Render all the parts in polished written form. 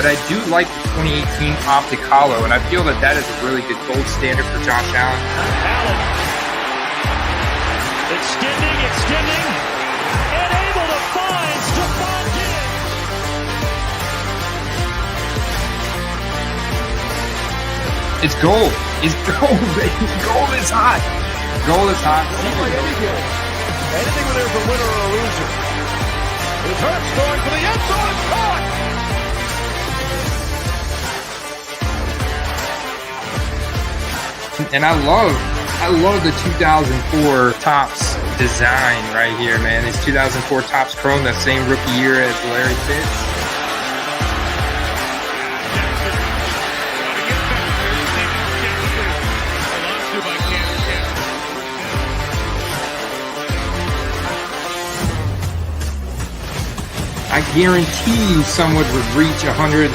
but I do like the 2018 Optic Hollow, and I feel that that is a really good gold standard for Josh Allen. Extending, and able to find Stephon Diggs. It's gold. It's gold, baby. Gold is hot. Gold is hot. Anything where there's a winner or a loser. It's Hurts going for the end zone. It's caught. And I love the 2004 Topps design right here, man. This 2004 Topps Chrome, that same rookie year as Larry Fitz. I guarantee you someone would reach $130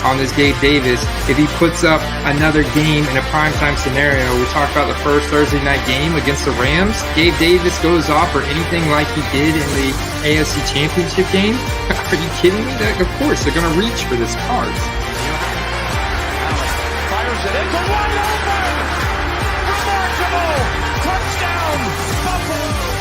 on this Gabe Davis if he puts up another game in a primetime scenario. We talked about the first Thursday night game against the Rams. Gabe Davis goes off for anything like he did in the AFC Championship game. Are you kidding me? Of course, they're going to reach for this card. Fires it into wide open. Remarkable. Touchdown. Buffalo.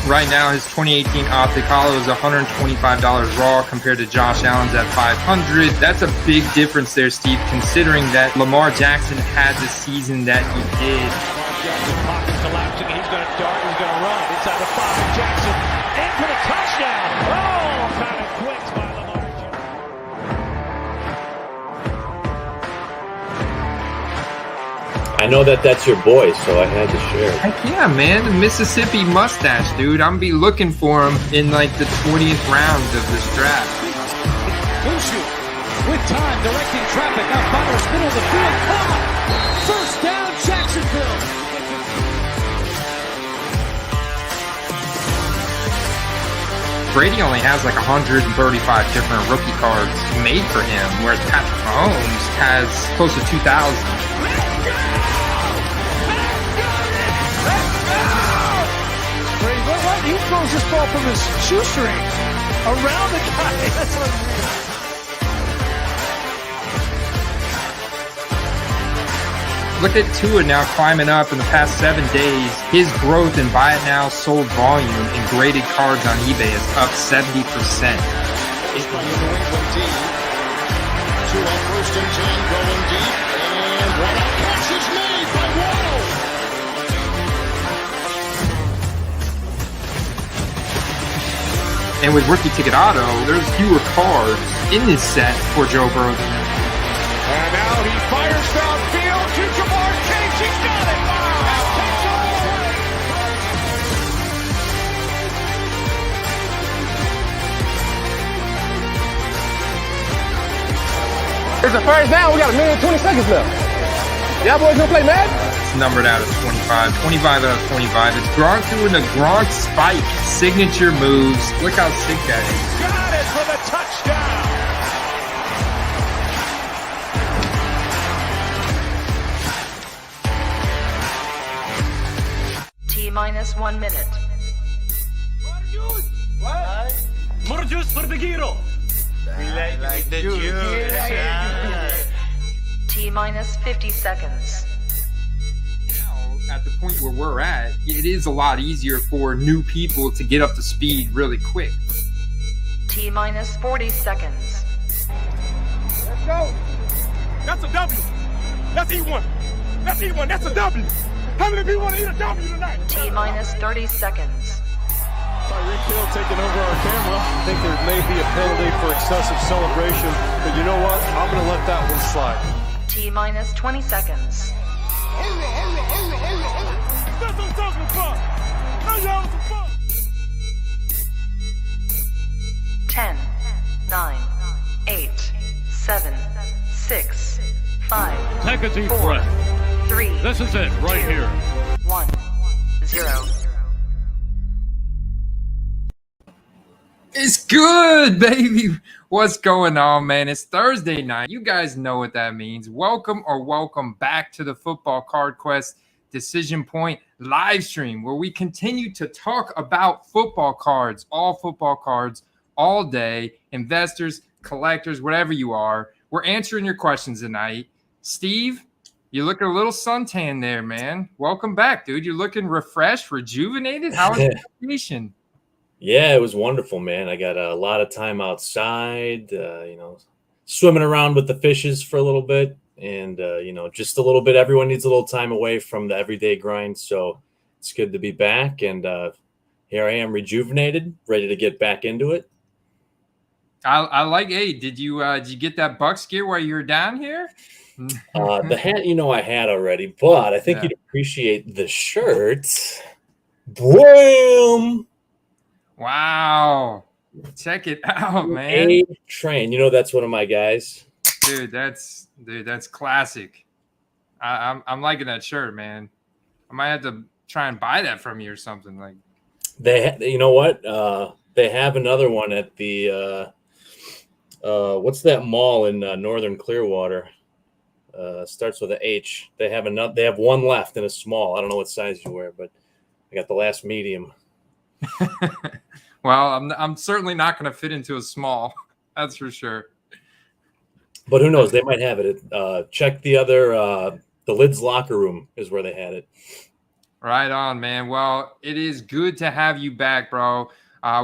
Right now, his 2018 Optic Hollow is $125 raw compared to Josh Allen's at $500. That's a big difference there, Steve, considering that Lamar Jackson had the season that he did. Jackson pocket collapsing. He's going to dart. He's going to run inside the 5. Jackson in for the touchdown. Oh, kind of quick by Lamar Jackson. I know that that's your boy, so I had to share it. Heck yeah, man. The Mississippi mustache, dude. I'm going to be looking for him in like the 20th round of this draft. Bushu with time, directing traffic. Now Byers, middle of the field. First down, Jacksonville. Brady only has like 135 different rookie cards made for him, whereas Patrick Mahomes has close to 2,000. He throws this ball from his shoestring around the guy. That's what Look at Tua now climbing up in the past 7 days. His growth in buy it now, sold volume in graded cards on eBay is up 70%. It's by the New England team. 2 on 1st and 10 going deep. And one out catch is made by Waddle. And with Rookie Ticket Auto, there's fewer cards in this set for Joe Burrow. And now he fires downfield to Jamar Chase. He's got it. Wow. Takes it away. It's a first down. We got 1:20 seconds left. Y'all boys gonna play Madden? It's numbered out of 25. 25 out of 25. It's Gronk doing the Gronk spike signature moves. Look how sick that is. Got it for the touchdown. T-minus 1 minute. More juice for the gyro. Like the juice. T-minus 50 seconds. Now, at the point where we're at, it is a lot easier for new people to get up to speed really quick. T-minus 40 seconds. Let's go. That's a W. That's E1. That's E1. That's a W. How many people want to eat a W tonight? T-minus 30 seconds. Tyreek Hill taking over our camera. I think there may be a penalty for excessive celebration, but you know what? I'm going to let that one slide. T-minus 20 seconds. That's what I'm talking about. Now y'all some fun. 10, 9, 8, 7, 6, 5, Take a deep 4, breath. 3, This is it right 2, here. 1, 0. It's good, baby. What's going on, man? It's Thursday night. You guys know what that means. Welcome back to the Football Card Quest. Decision Point live stream where we continue to talk about football cards, all day. Investors, collectors, whatever you are. We're answering your questions tonight. Steve, you're looking a little suntan there, man. Welcome back, dude. You're looking refreshed, rejuvenated. How was the vacation? Yeah, it was wonderful, man. I got a lot of time outside, swimming around with the fishes for a little bit. And, just a little bit. Everyone needs a little time away from the everyday grind. So it's good to be back. And here I am, rejuvenated, ready to get back into it. I like. Hey, did you get that Bucks gear while you were down here? The hat, I had already, but I think you'd appreciate the shirt. Boom! Wow, check it out, man. A-Train, that's one of my guys. Dude, that's classic. I'm liking that shirt, man. I might have to try and buy that from you or something. Like, you know what? They have another one at the what's that mall in Northern Clearwater? Starts with a H. They have one left in a small. I don't know what size you wear, but I got the last medium. Well, I'm certainly not going to fit into a small. That's for sure. But who knows? They might have it. Check the other. The Lids locker room is where they had it. Right on, man. Well, it is good to have you back, bro.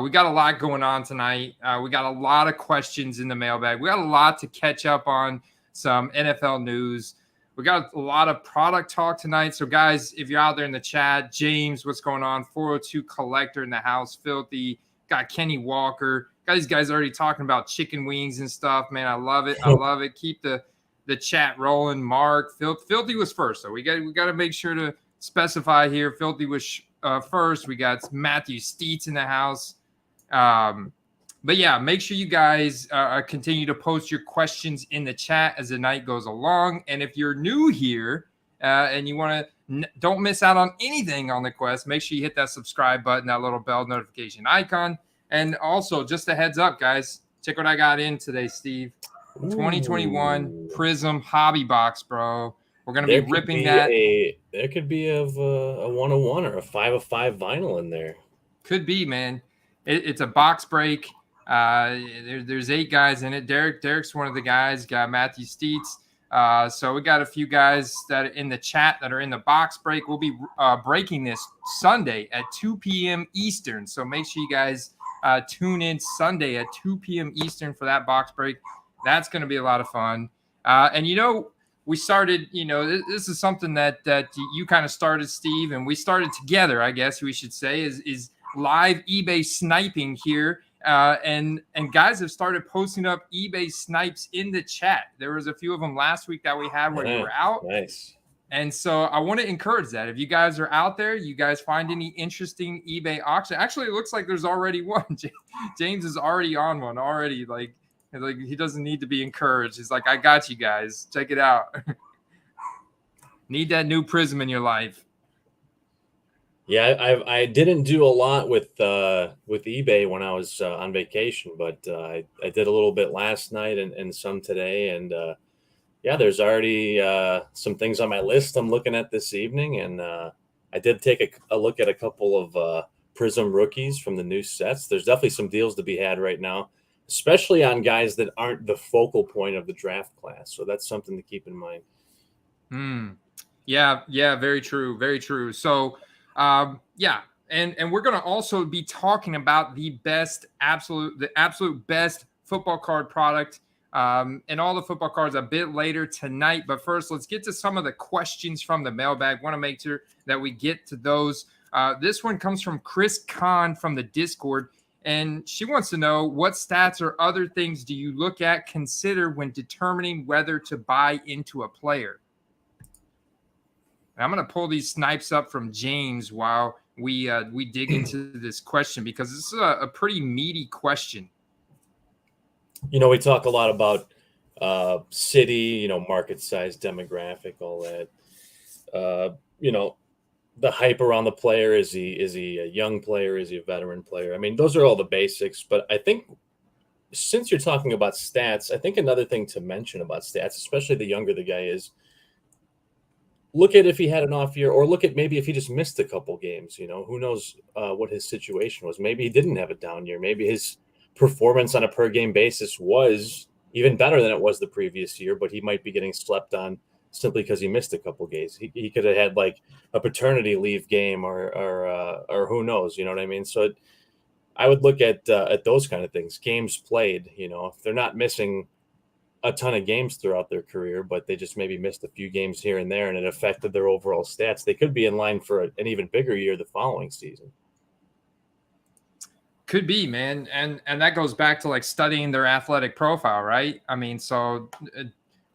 We got a lot going on tonight. We got a lot of questions in the mailbag. We got a lot to catch up on. Some NFL news. We got a lot of product talk tonight. So, guys, if you're out there in the chat, James, what's going on? 402 Collector in the house. Filthy. Got Kenny Walker. Got these guys already talking about chicken wings and stuff. Man, I love it. I love it. Keep the chat rolling. Mark. Filthy was first. So we got to make sure to specify here. Filthy was first. We got Matthew Steets in the house. But yeah, make sure you guys continue to post your questions in the chat as the night goes along. And if you're new here and you want to don't miss out on anything on the quest, make sure you hit that subscribe button, that little bell notification icon. And also, just a heads up, guys, check what I got in today, Steve. 2021 Prism Hobby Box, bro. We're going to be ripping that. There could be a 101 or a 5 of 5 vinyl in there. Could be, man. It's a box break. There's 8 guys in it. Derek's one of the guys. Got Matthew Steets. So we got a few guys that are in the chat that are in the box break. We'll be breaking this Sunday at 2 p.m. Eastern. So make sure you guys tune in Sunday at 2 p.m. Eastern for that box break. That's going to be a lot of fun. And we started. This is something that you kind of started, Steve, and we started together. I guess we should say is live eBay sniping here. And guys have started posting up eBay snipes in the chat. There was a few of them last week that we had where you were out. Nice. And so I want to encourage that. If you guys are out there, you guys find any interesting eBay auction. Actually, it looks like there's already one. James is already on one already. Like he doesn't need to be encouraged. He's like, I got you guys. Check it out. Need that new Prism in your life. Yeah, I didn't do a lot with eBay when I was on vacation, but I did a little bit last night and some today. And there's already some things on my list I'm looking at this evening. And I did take a look at a couple of Prism rookies from the new sets. There's definitely some deals to be had right now, especially on guys that aren't the focal point of the draft class. So that's something to keep in mind. Yeah, very true. Very true. So, and we're going to also be talking about the absolute best football card product and all the football cards a bit later tonight. But first, let's get to some of the questions from the mailbag. Want to make sure that we get to those. This one comes from Chris Kahn from the Discord, and she wants to know what stats or other things do you look at, consider when determining whether to buy into a player? I'm going to pull these snipes up from James while we dig into this question, because this is a pretty meaty question. We talk a lot about city, market size, demographic, all that. The hype around the player. Is he a young player? Is he a veteran player? I mean, those are all the basics. But I think since you're talking about stats, I think another thing to mention about stats, especially the younger the guy is, look at if he had an off year, or look at maybe if he just missed a couple games. Who knows what his situation was? Maybe he didn't have a down year. Maybe his performance on a per game basis was even better than it was the previous year, but he might be getting slept on simply because he missed a couple games. He could have had like a paternity leave game, or who knows? You know what I mean? So I would look at those kind of things. Games played. If they're not missing a ton of games throughout their career, but they just maybe missed a few games here and there, and it affected their overall stats, they could be in line for an even bigger year the following season. Could be, man. And that goes back to like studying their athletic profile, right? I mean, so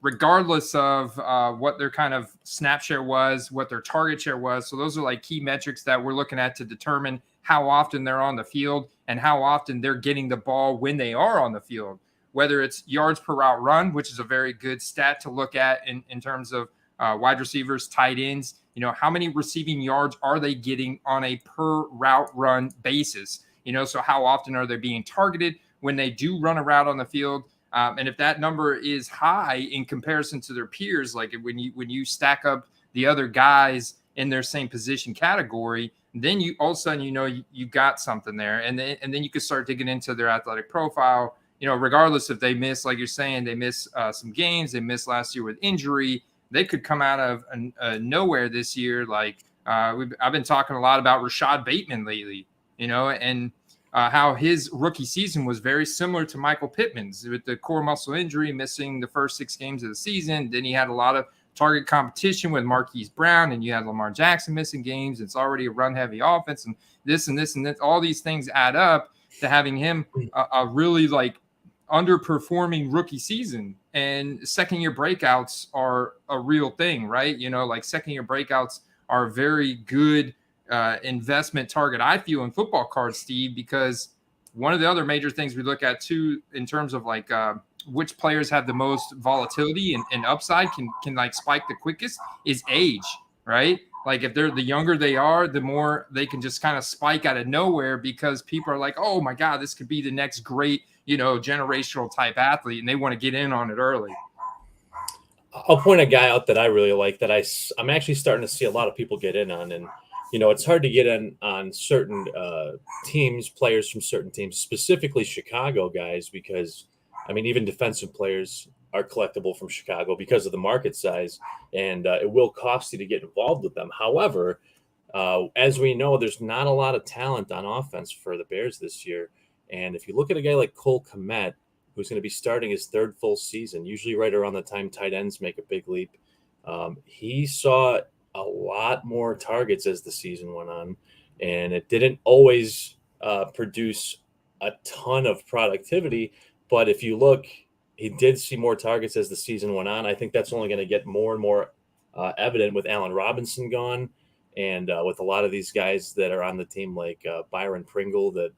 regardless of what their kind of snap share was, what their target share was. So those are like key metrics that we're looking at to determine how often they're on the field and how often they're getting the ball when they are on the field. Whether it's yards per route run, which is a very good stat to look at in terms of wide receivers, tight ends. How many receiving yards are they getting on a per route run basis? So how often are they being targeted when they do run a route on the field? And if that number is high in comparison to their peers, like when you stack up the other guys in their same position category, then you all of a sudden you got something there, and then you can start digging into their athletic profile. Regardless if they miss, like you're saying, they miss some games, they missed last year with injury, they could come out of nowhere this year. Like I've been talking a lot about Rashad Bateman lately, and how his rookie season was very similar to Michael Pittman's with the core muscle injury, missing the first 6 games of the season. Then he had a lot of target competition with Marquise Brown, and you had Lamar Jackson missing games. It's already a run-heavy offense, and this and this and this. All these things add up to having him a really like underperforming rookie season. And second-year breakouts are a real thing, right? Like second-year breakouts are a very good investment target, I feel, in football cards, Steve, because one of the other major things we look at too in terms of like which players have the most volatility and upside can like spike the quickest is age, right? Like if they're the younger they are, the more they can just kind of spike out of nowhere because people are like, oh my God, this could be the next great, generational type athlete, and they want to get in on it early. I'll point a guy out that I really like that I'm actually starting to see a lot of people get in on, and it's hard to get in on certain teams, players from certain teams, specifically Chicago guys, because even defensive players are collectible from Chicago because of the market size, and it will cost you to get involved with them. However, as we know, there's not a lot of talent on offense for the Bears this year. And if you look at a guy like Cole Kmet, who's going to be starting his 3rd full season, usually right around the time tight ends make a big leap, he saw a lot more targets as the season went on, and it didn't always produce a ton of productivity. But if you look, he did see more targets as the season went on. I think that's only going to get more and more evident with Allen Robinson gone, and with a lot of these guys that are on the team, like Byron Pringle, that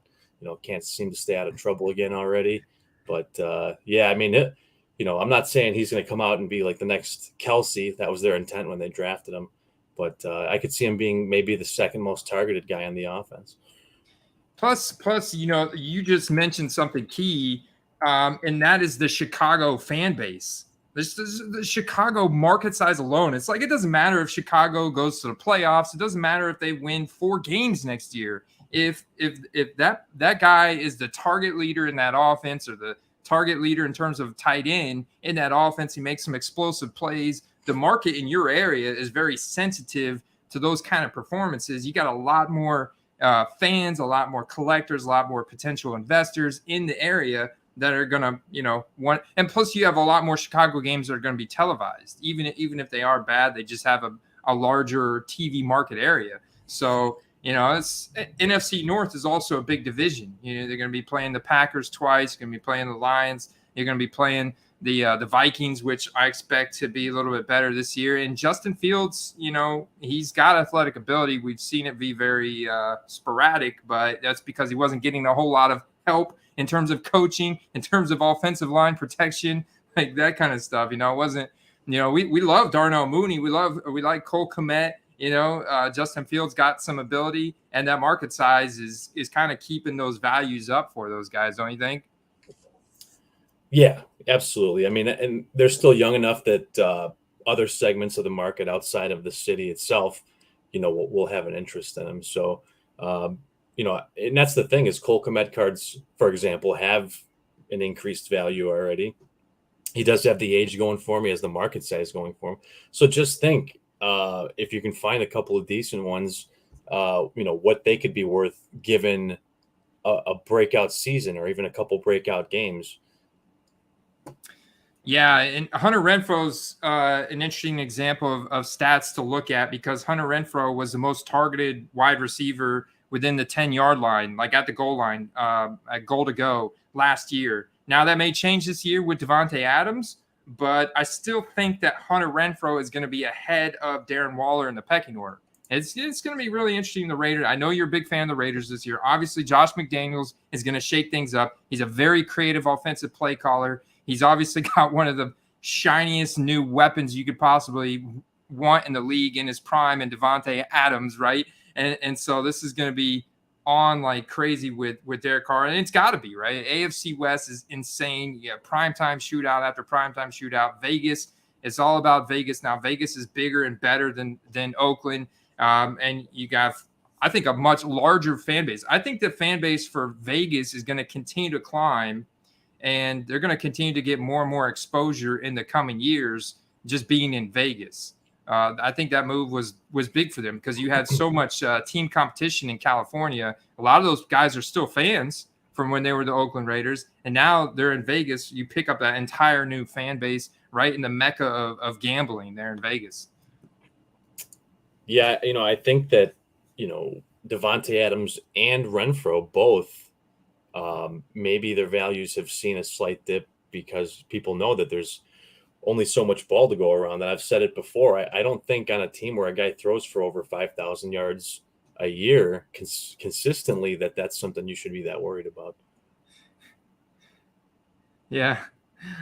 can't seem to stay out of trouble again already. But I'm not saying he's going to come out and be like the next Kelsey. That was their intent when they drafted him. But I could see him being maybe the 2nd most targeted guy on the offense. Plus, you just mentioned something key, and that is the Chicago fan base. This is the Chicago market size alone. It's like it doesn't matter if Chicago goes to the playoffs. It doesn't matter if they win 4 games next year. If that guy is the target leader in that offense, or the target leader in terms of tight end in that offense, he makes some explosive plays. The market in your area is very sensitive to those kind of performances. You got a lot more fans, a lot more collectors, a lot more potential investors in the area that are going to, want. And plus you have a lot more Chicago games that are going to be televised. Even if they are bad, they just have a larger TV market area. So, it's NFC North is also a big division. They're going to be playing the Packers twice, going to be playing the Lions. You're going to be playing the Vikings, which I expect to be a little bit better this year. And Justin Fields, he's got athletic ability. We've seen it be very sporadic, but that's because he wasn't getting a whole lot of help in terms of coaching, in terms of offensive line protection, like that kind of stuff. It wasn't, we love Darnell Mooney. We like Cole Kmet. Justin Fields got some ability, and that market size is kind of keeping those values up for those guys, don't you think? Yeah, absolutely. And they're still young enough that other segments of the market outside of the city itself, will have an interest in him. So, and that's the thing is Cole Kmet cards, for example, have an increased value already. He does have the age going for him. He has the market size going for him. So just think if you can find a couple of decent ones, what they could be worth given a breakout season or even a couple breakout games. Yeah, and Hunter Renfro's an interesting example of stats to look at because Hunter Renfro was the most targeted wide receiver within the 10-yard line, like at the goal line, at goal to go last year. Now that may change this year with Devontae Adams, but I still think that Hunter Renfro is going to be ahead of Darren Waller in the pecking order. It's going to be really interesting. The Raiders. I know you're a big fan of the Raiders this year. Obviously, Josh McDaniels is going to shake things up. He's a very creative offensive play caller. He's obviously got one of the shiniest new weapons you could possibly want in the league in his prime, and Devontae Adams, right? And so this is going to be on like crazy with Derek Carr, and it's got to be, right? AFC West is insane. Yeah, primetime shootout after primetime shootout. Vegas, it's all about Vegas now. Vegas is bigger and better than Oakland, and you got, I think, a much larger fan base. I think the fan base for Vegas is going to continue to climb, and they're going to continue to get more and more exposure in the coming years just being in Vegas. I think that move was big for them because you had so much team competition in California. A lot of those guys are still fans from when they were the Oakland Raiders, and now they're in Vegas. You pick up that entire new fan base right in the mecca of gambling there in Vegas. Yeah, I think that, Devontae Adams and Renfro both, maybe their values have seen a slight dip because people know that there's only so much ball to go around. And I've said it before. I don't think on a team where a guy throws for over 5,000 yards a year consistently that's something you should be that worried about. Yeah.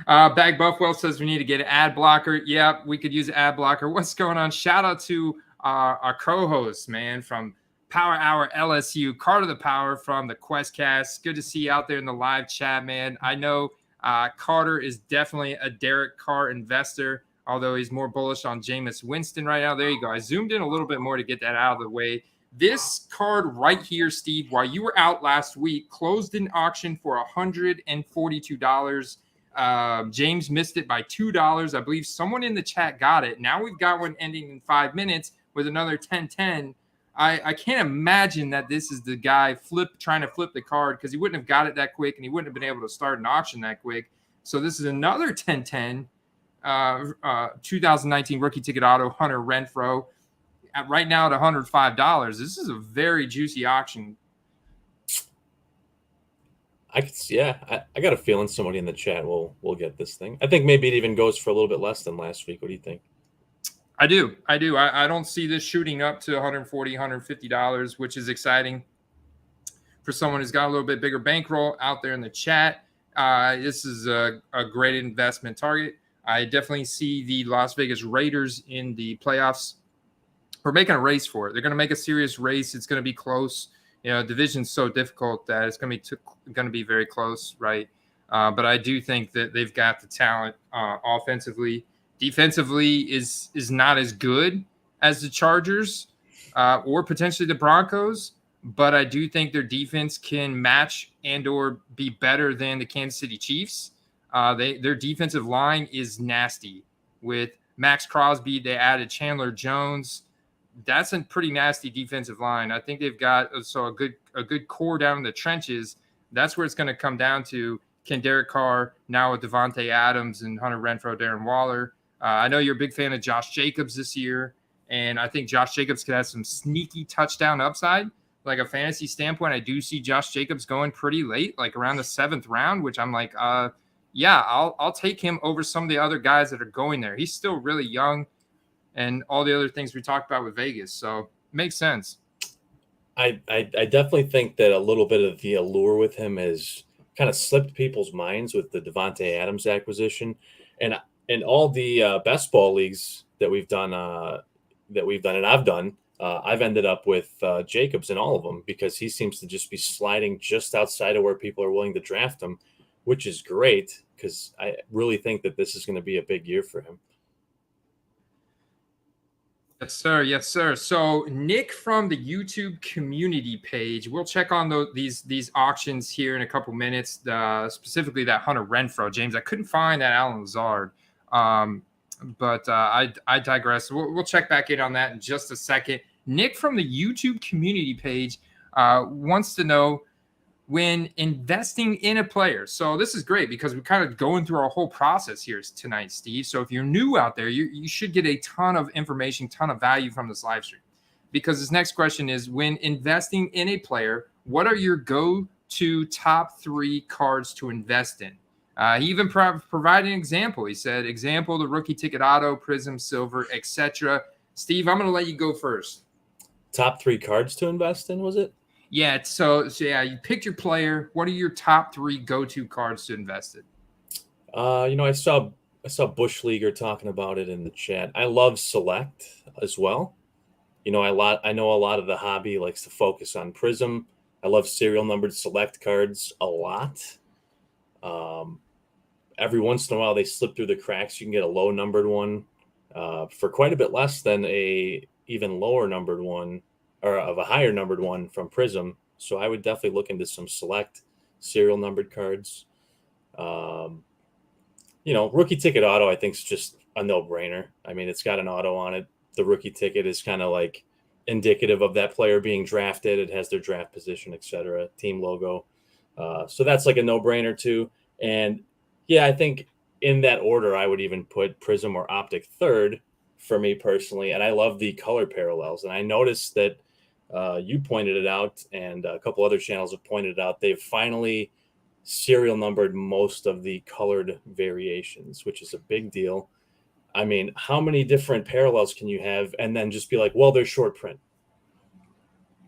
Bag Buffwell says we need to get an ad blocker. Yeah, we could use an ad blocker. What's going on? Shout out to our co-host, man, from Power Hour LSU, Carter the Power from the QuestCast. Good to see you out there in the live chat, man. I know Carter is definitely a Derek Carr investor, although he's more bullish on Jameis Winston right now. There you go. I zoomed in a little bit more to get that out of the way. This card right here, Steve, while you were out last week, closed in auction for $142. James missed it by $2. I believe someone in the chat got it. Now we've got one ending in 5 minutes with another 1010. I can't imagine that this is the guy trying to flip the card because he wouldn't have got it that quick and he wouldn't have been able to start an auction that quick. So this is another 1010 2019 rookie ticket auto, Hunter Renfro, right now at $105. This is a very juicy auction. I got a feeling somebody in the chat will get this thing. I think maybe it even goes for a little bit less than last week. What do you think? I do. I don't see this shooting up to $140, $150, which is exciting for someone who's got a little bit bigger bankroll out there in the chat. This is a great investment target. I definitely see the Las Vegas Raiders in the playoffs. We're making a race for it. They're going to make a serious race. It's going to be close. Division's so difficult that it's going to be very close, right? But I do think that they've got the talent offensively. Defensively is not as good as the Chargers or potentially the Broncos, but I do think their defense can match and or be better than the Kansas City Chiefs. Their defensive line is nasty. With Max Crosby, they added Chandler Jones. That's a pretty nasty defensive line. I think they've got a good core down in the trenches. That's where it's going to come down to. Can Derek Carr, now with Devontae Adams and Hunter Renfro, Darren Waller. I know you're a big fan of Josh Jacobs this year, and I think Josh Jacobs could have some sneaky touchdown upside. Like a fantasy standpoint, I do see Josh Jacobs going pretty late, like around the 7th round, which I'm like, I'll take him over some of the other guys that are going there. He's still really young, and all the other things we talked about with Vegas, so it makes sense. I definitely think that a little bit of the allure with him has kind of slipped people's minds with the Devontae Adams acquisition, and all the best ball leagues that we've done, and I've done, I've ended up with Jacobs in all of them because he seems to just be sliding just outside of where people are willing to draft him, which is great because I really think that this is going to be a big year for him. Yes, sir. Yes, sir. So Nick from the YouTube community page, we'll check on these auctions here in a couple minutes. Specifically that Hunter Renfro, James. I couldn't find that Alan Lazard, but I digress. We'll check back in on that in just a second. Nick from the YouTube community page wants to know, when investing in a player. So this is great because we're kind of going through our whole process here tonight, Steve. So if you're new out there, you should get a ton of information, ton of value from this live stream. Because this next question is, when investing in a player, what are your go-to top 3 cards to invest in? He even provided an example. He said, example, the rookie ticket auto, Prism, Silver, etc. Steve, I'm going to let you go first. Top 3 cards to invest in, was it? Yeah, so yeah, you picked your player. What are your top 3 go-to cards to invest in? I saw Bush Leaguer talking about it in the chat. I love Select as well. I know a lot of the hobby likes to focus on Prism. I love serial numbered Select cards a lot. Every once in a while they slip through the cracks. You can get a low numbered one for quite a bit less than a even lower numbered one, or of a higher numbered one from Prism. So I would definitely look into some Select serial numbered cards. Rookie ticket auto, I think, is just a no-brainer. I mean, it's got an auto on it. The rookie ticket is kind of like indicative of that player being drafted. It has their draft position, etc., team logo. So that's like a no-brainer too. And yeah, I think in that order, I would even put Prism or Optic third for me personally. And I love the color parallels. And I noticed that you pointed it out, and a couple other channels have pointed it out. They've finally serial numbered most of the colored variations, which is a big deal. I mean, how many different parallels can you have and then just be like, well, they're short print,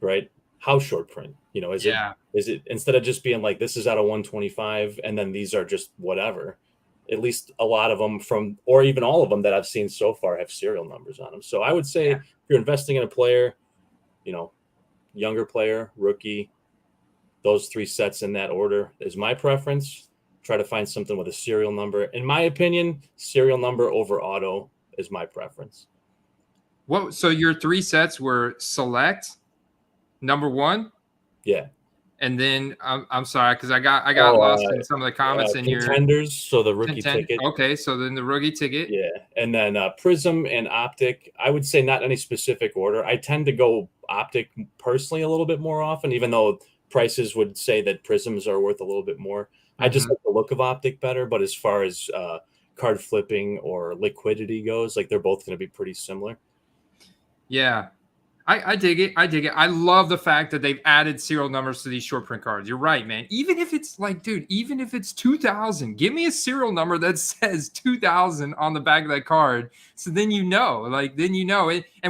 right? How short print? Is it instead of just being like, this is out of 125 and then these are just whatever? At least a lot of them or even all of them that I've seen so far have serial numbers on them. So I would say if you're investing in a player, younger player, rookie, those 3 sets in that order is my preference. Try to find something with a serial number. In my opinion, serial number over auto is my preference. So your 3 sets were Select, number 1? Yeah. And then I'm sorry, because I got lost in some of the comments in your contenders. So the rookie ticket. Okay, so then the rookie ticket. Yeah, and then Prism and Optic. I would say not any specific order. I tend to go Optic personally a little bit more often, even though prices would say that Prisms are worth a little bit more. I just like the look of Optic better. But as far as card flipping or liquidity goes, like they're both going to be pretty similar. Yeah. I dig it. I love the fact that they've added serial numbers to these short print cards. You're right, man. Even if it's like, dude, even if it's 2000, give me a serial number that says 2000 on the back of that card. So then and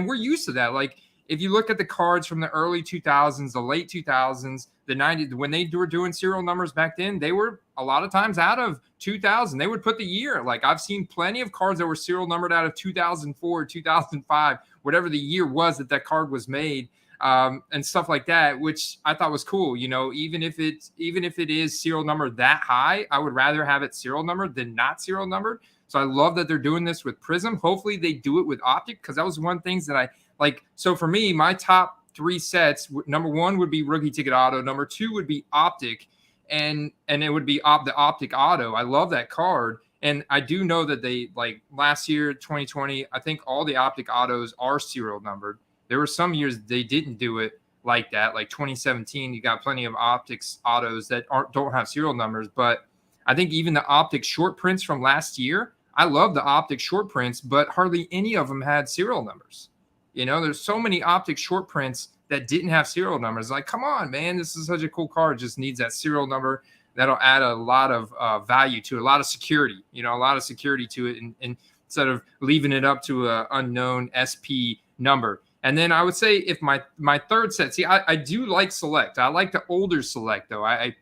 we're used to that. Like, if you look at the cards from the early 2000s, the late 2000s, the 90s, when they were doing serial numbers back then, they were a lot of times out of 2000. They would put the year. Like, I've seen plenty of cards that were serial numbered out of 2004, 2005, whatever the year was that card was made, and stuff like that, which I thought was cool. Even if it is serial numbered that high, I would rather have it serial numbered than not serial numbered. So I love that they're doing this with Prism. Hopefully they do it with Optic, because that was one things that I like. So for me, my top 3 sets, number 1 would be rookie ticket auto, number 2 would be Optic, and it would be the Optic auto. I love that card. And I do know that they, like last year, 2020, I think all the Optic autos are serial numbered. There were some years they didn't do it like that. Like 2017, you got plenty of Optics autos that don't have serial numbers. But I think even the Optic short prints from last year, I love the Optic short prints, but hardly any of them had serial numbers. There's so many Optic short prints that didn't have serial numbers. Like, come on, man, this is such a cool card. Just needs that serial number. That'll add a lot of value to it, a lot of security, to it, and instead of leaving it up to an unknown SP number. And then I would say if my third set, I do like Select. I like the older Select, though. I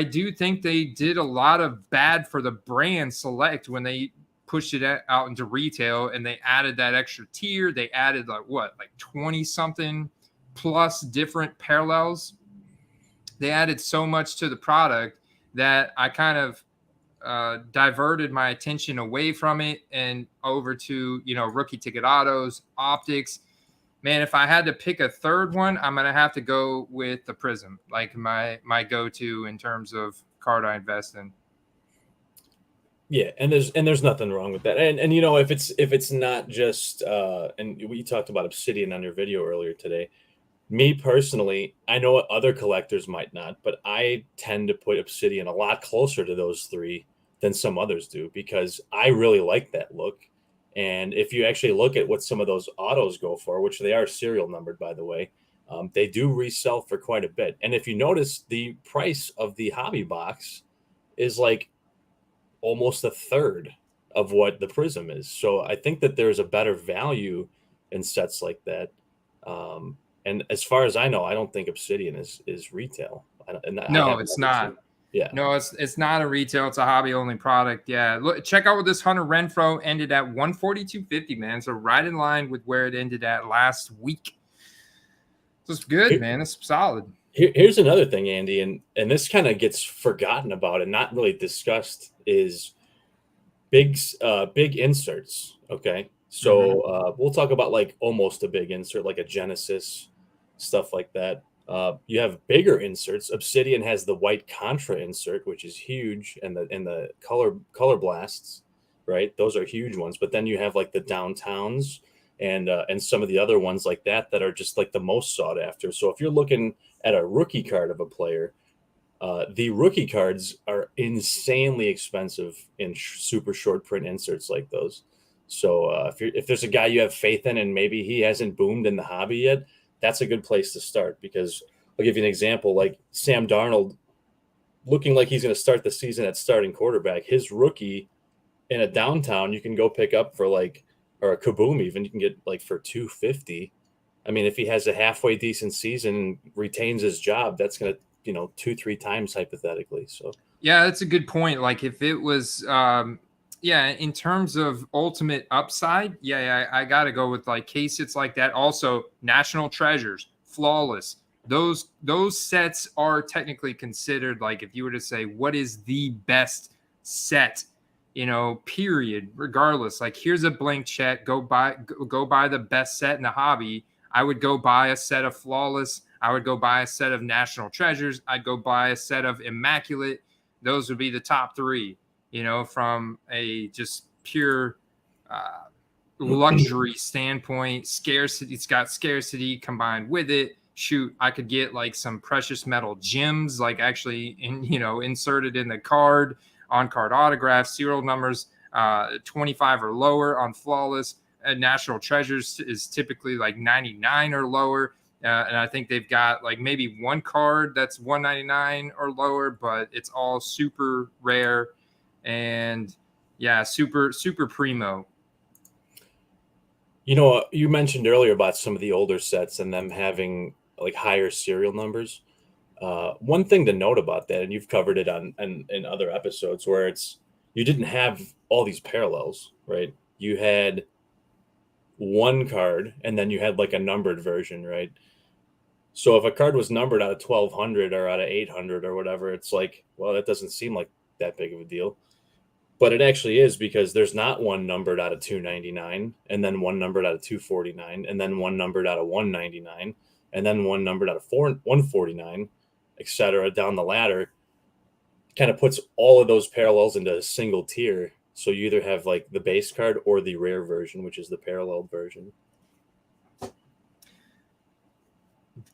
do think they did a lot of bad for the brand Select when they pushed it out into retail, and they added that extra tier. They added like 20 something plus different parallels. They added so much to the product that I kind of diverted my attention away from it and over to, rookie ticket autos, optics. Man, if I had to pick a third one, I'm going to have to go with the Prism, like my go-to in terms of card I invest in. Yeah, and there's nothing wrong with that. And if it's not just and we talked about Obsidian on your video earlier today. Me personally, I know what other collectors might not, but I tend to put Obsidian a lot closer to those three than some others do because I really like that look. And if you actually look at what some of those autos go for, which they are serial numbered, by the way, they do resell for quite a bit. And if you notice, the price of the hobby box is like almost a third of what the Prism is. So I think that there's a better value in sets like that. And as far as I know, I don't think Obsidian is retail. No, it's not. Yeah. No, it's not a retail. It's a hobby only product. Yeah. Look, check out what this Hunter Renfro ended at 142.50, man. So right in line with where it ended at last week. So it's good, man. It's solid. Here's another thing, Andy, and this kind of gets forgotten about and not really discussed is big inserts. Okay. So we'll talk about like almost a big insert, like a Genesis, stuff like that. You have bigger inserts. Obsidian has the white Contra insert, which is huge, and the color blasts, right? Those are huge ones. But then you have like the downtowns and some of the other ones like that are just like the most sought after. So if you're looking at a rookie card of a player, the rookie cards are insanely expensive in super short print inserts like those. So if there's a guy you have faith in and maybe he hasn't boomed in the hobby yet, that's a good place to start because I'll give you an example. Like Sam Darnold looking like he's going to start the season at starting quarterback. His rookie in a downtown, you can go pick up for like, or a Kaboom even, you can get like for $250. I mean, if he has a halfway decent season and retains his job, that's going to, 2-3 times hypothetically. So, yeah, that's a good point. Like if it was, in terms of ultimate upside, I got to go with like case hits like that. Also, National Treasures, Flawless. Those sets are technically considered like if you were to say what is the best set, period, regardless. Like here's a blank check. Go buy the best set in the hobby. I would go buy a set of Flawless. I would go buy a set of National Treasures. I'd go buy a set of Immaculate. Those would be the top three. From a just pure luxury standpoint, scarcity. It's got scarcity combined with it. Shoot, I could get like some precious metal gems, like actually inserted in the card, on card autographs, serial numbers, 25 or lower on Flawless. National Treasures is typically like 99 or lower. And I think they've got like maybe one card that's 199 or lower, but it's all super rare. And super primo. You mentioned earlier about some of the older sets and them having like higher serial numbers. One thing to note about that, and you've covered it in other episodes, where you didn't have all these parallels, right? You had one card and then you had like a numbered version, right? So if a card was numbered out of 1200 or out of 800 or whatever, it's like, well, that doesn't seem like that big of a deal. But it actually is because there's not one numbered out of 299 and then one numbered out of 249 and then one numbered out of 199 and then one numbered out of 149, etc. down the ladder. Kind of puts all of those parallels into a single tier. So you either have like the base card or the rare version, which is the paralleled version.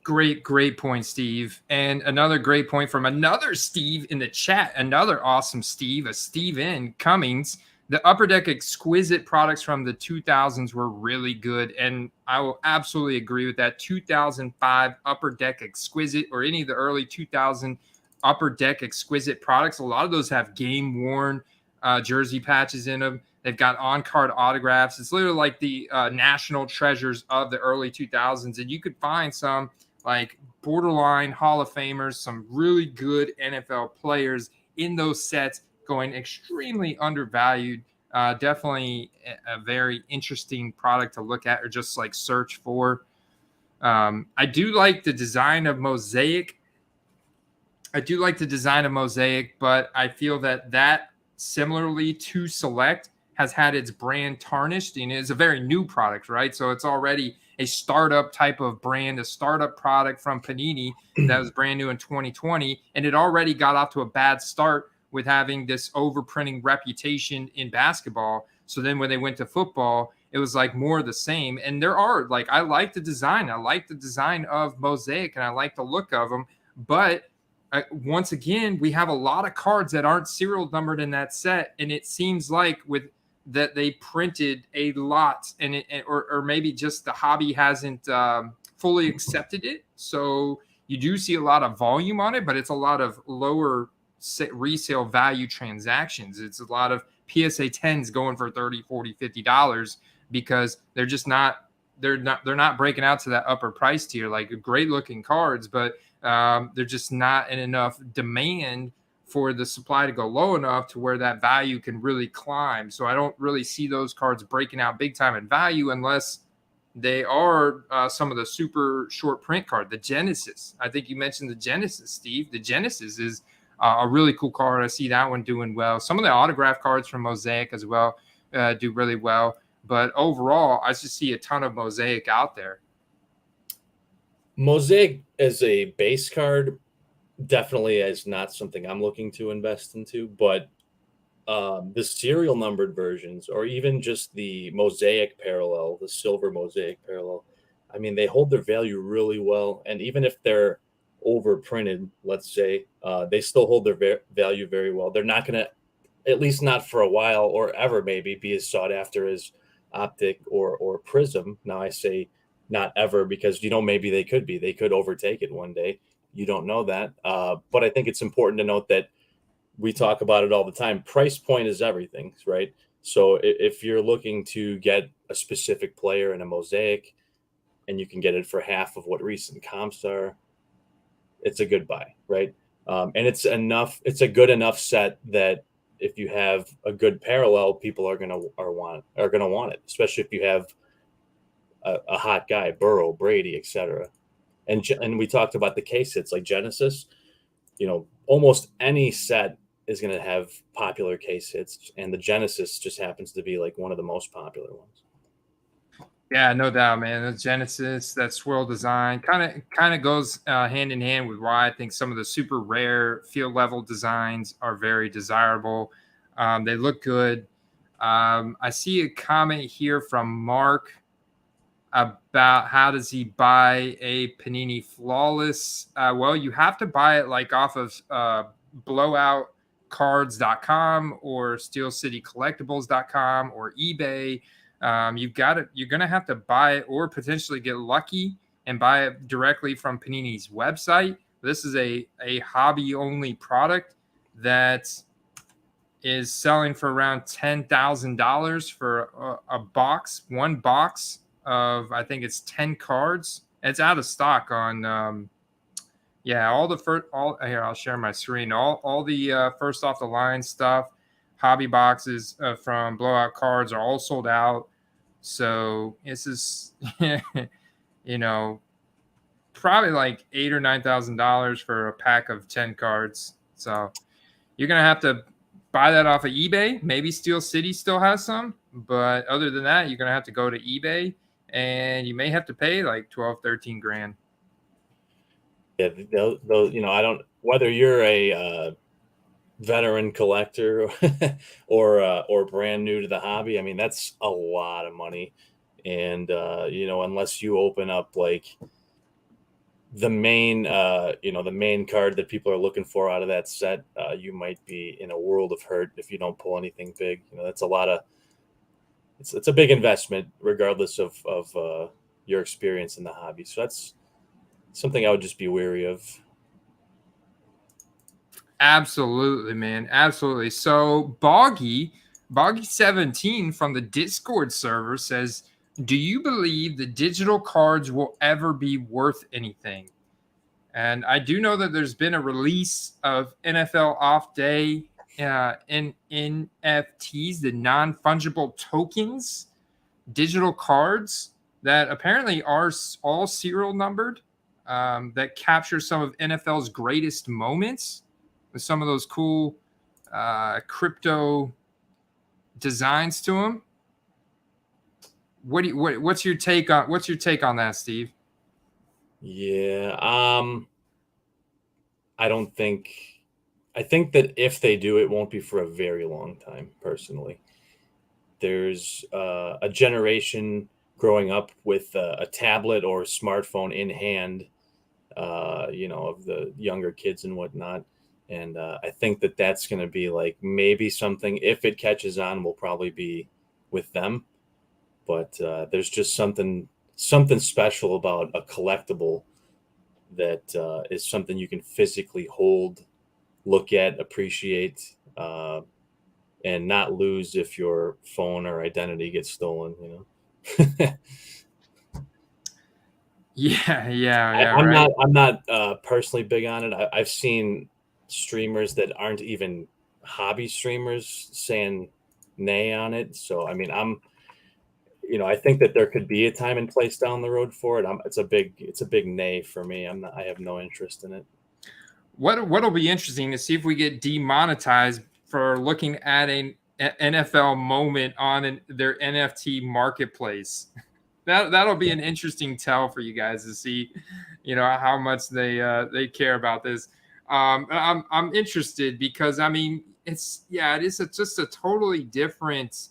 Great point, Steve. And another great point from another Steve in the chat. Another awesome Steve, a Steven Cummings. The Upper Deck Exquisite products from the 2000s were really good. And I will absolutely agree with that. 2005 Upper Deck Exquisite or any of the early 2000 Upper Deck Exquisite products. A lot of those have game-worn jersey patches in them. They've got on-card autographs. It's literally like the national treasures of the early 2000s. And you could find some like borderline Hall of Famers, some really good NFL players in those sets going extremely undervalued. Definitely a very interesting product to look at or just like search for. I do like the design of Mosaic. But I feel that similarly to Select, has had its brand tarnished, and it's a very new product, right? So it's already a startup type of brand, a startup product from Panini that was brand new in 2020, and it already got off to a bad start with having this overprinting reputation in basketball. So then when they went to football, it was like more of the same. And there are, like, I like the design. I like the design of Mosaic, and I like the look of them. But once again, we have a lot of cards that aren't serial numbered in that set. And it seems like with that they printed a lot, and or maybe just the hobby hasn't fully accepted it. So you do see a lot of volume on it, but it's a lot of lower resale value transactions. It's a lot of PSA 10s going for $30, $40, $50 because they're just not breaking out to that upper price tier. Like, great looking cards, but they're just not in enough demand for the supply to go low enough to where that value can really climb. So I don't really see those cards breaking out big time in value unless they are some of the super short print card. The Genesis, I think you mentioned the Genesis, Steve. The Genesis is a really cool card. I see that one doing well. Some of the autograph cards from Mosaic as well do really well. But overall, I just see a ton of Mosaic out there. Mosaic as a base card definitely is not something I'm looking to invest into. But the serial numbered versions, or even just the Mosaic parallel, the silver Mosaic parallel, I mean, they hold their value really well. And even if they're overprinted, let's say, they still hold their value very well. They're not going to, at least not for a while or ever maybe, be as sought after as Optic or Prism. Now I say not ever because, maybe they could overtake it one day. You don't know that. But I think it's important to note that we talk about it all the time. Price point is everything, right? So if you're looking to get a specific player in a Mosaic and you can get it for half of what recent comps are, it's a good buy, right? And it's a good enough set that if you have a good parallel, people are gonna want it, especially if you have a hot guy, Burrow, Brady, etc. And we talked about the case hits like Genesis. Almost any set is going to have popular case hits, and the Genesis just happens to be like one of the most popular ones. Yeah, no doubt, man. The Genesis, that swirl design, kind of goes hand in hand with why I think some of the super rare field level designs are very desirable. They look good. I see a comment here from Mark about how does he buy a Panini Flawless. Well, you have to buy it like off of blowoutcards.com or steelcitycollectibles.com or eBay. You're going to have to buy it or potentially get lucky and buy it directly from Panini's website. This is a hobby only product that is selling for around $10,000 for one box of, I think it's 10 cards. It's out of stock on, here, I'll share my screen. All the first off the line stuff, hobby boxes from Blowout Cards are all sold out. So this is, probably like $8,000 or $9,000 for a pack of 10 cards. So you're going to have to buy that off of eBay. Maybe Steel City still has some, but other than that, you're going to have to go to eBay and you may have to pay like 12, 13 grand. Yeah. Those, whether you're a veteran collector or brand new to the hobby, I mean, that's a lot of money. And, unless you open up like the main card that people are looking for out of that set, you might be in a world of hurt if you don't pull anything big. That's it's a big investment regardless of your experience in the hobby. So that's something I would just be wary of. Absolutely, man. Absolutely. So Boggy17 from the Discord server says, do you believe the digital cards will ever be worth anything? And I do know that there's been a release of NFL Off Day in NFTs, the non-fungible tokens, digital cards that apparently are all serial numbered, that capture some of NFL's greatest moments with some of those cool crypto designs to them. What's your take on that, Steve? Yeah, I think that if they do, it won't be for a very long time. Personally, there's a generation growing up with a tablet or a smartphone in hand, of the younger kids and whatnot. And I think that that's going to be like maybe something, if it catches on, will probably be with them. But there's just something special about a collectible that is something you can physically hold, look at, appreciate, and not lose if your phone or identity gets stolen, Yeah. I'm not personally big on it. I've seen streamers that aren't even hobby streamers saying nay on it. So, I mean, I think that there could be a time and place down the road for it. It's a big nay for me. I have no interest in it. What'll be interesting to see if we get demonetized for looking at an NFL moment on their NFT marketplace. That'll be an interesting tell for you guys to see, how much they care about this. I'm interested because I mean it is just a totally different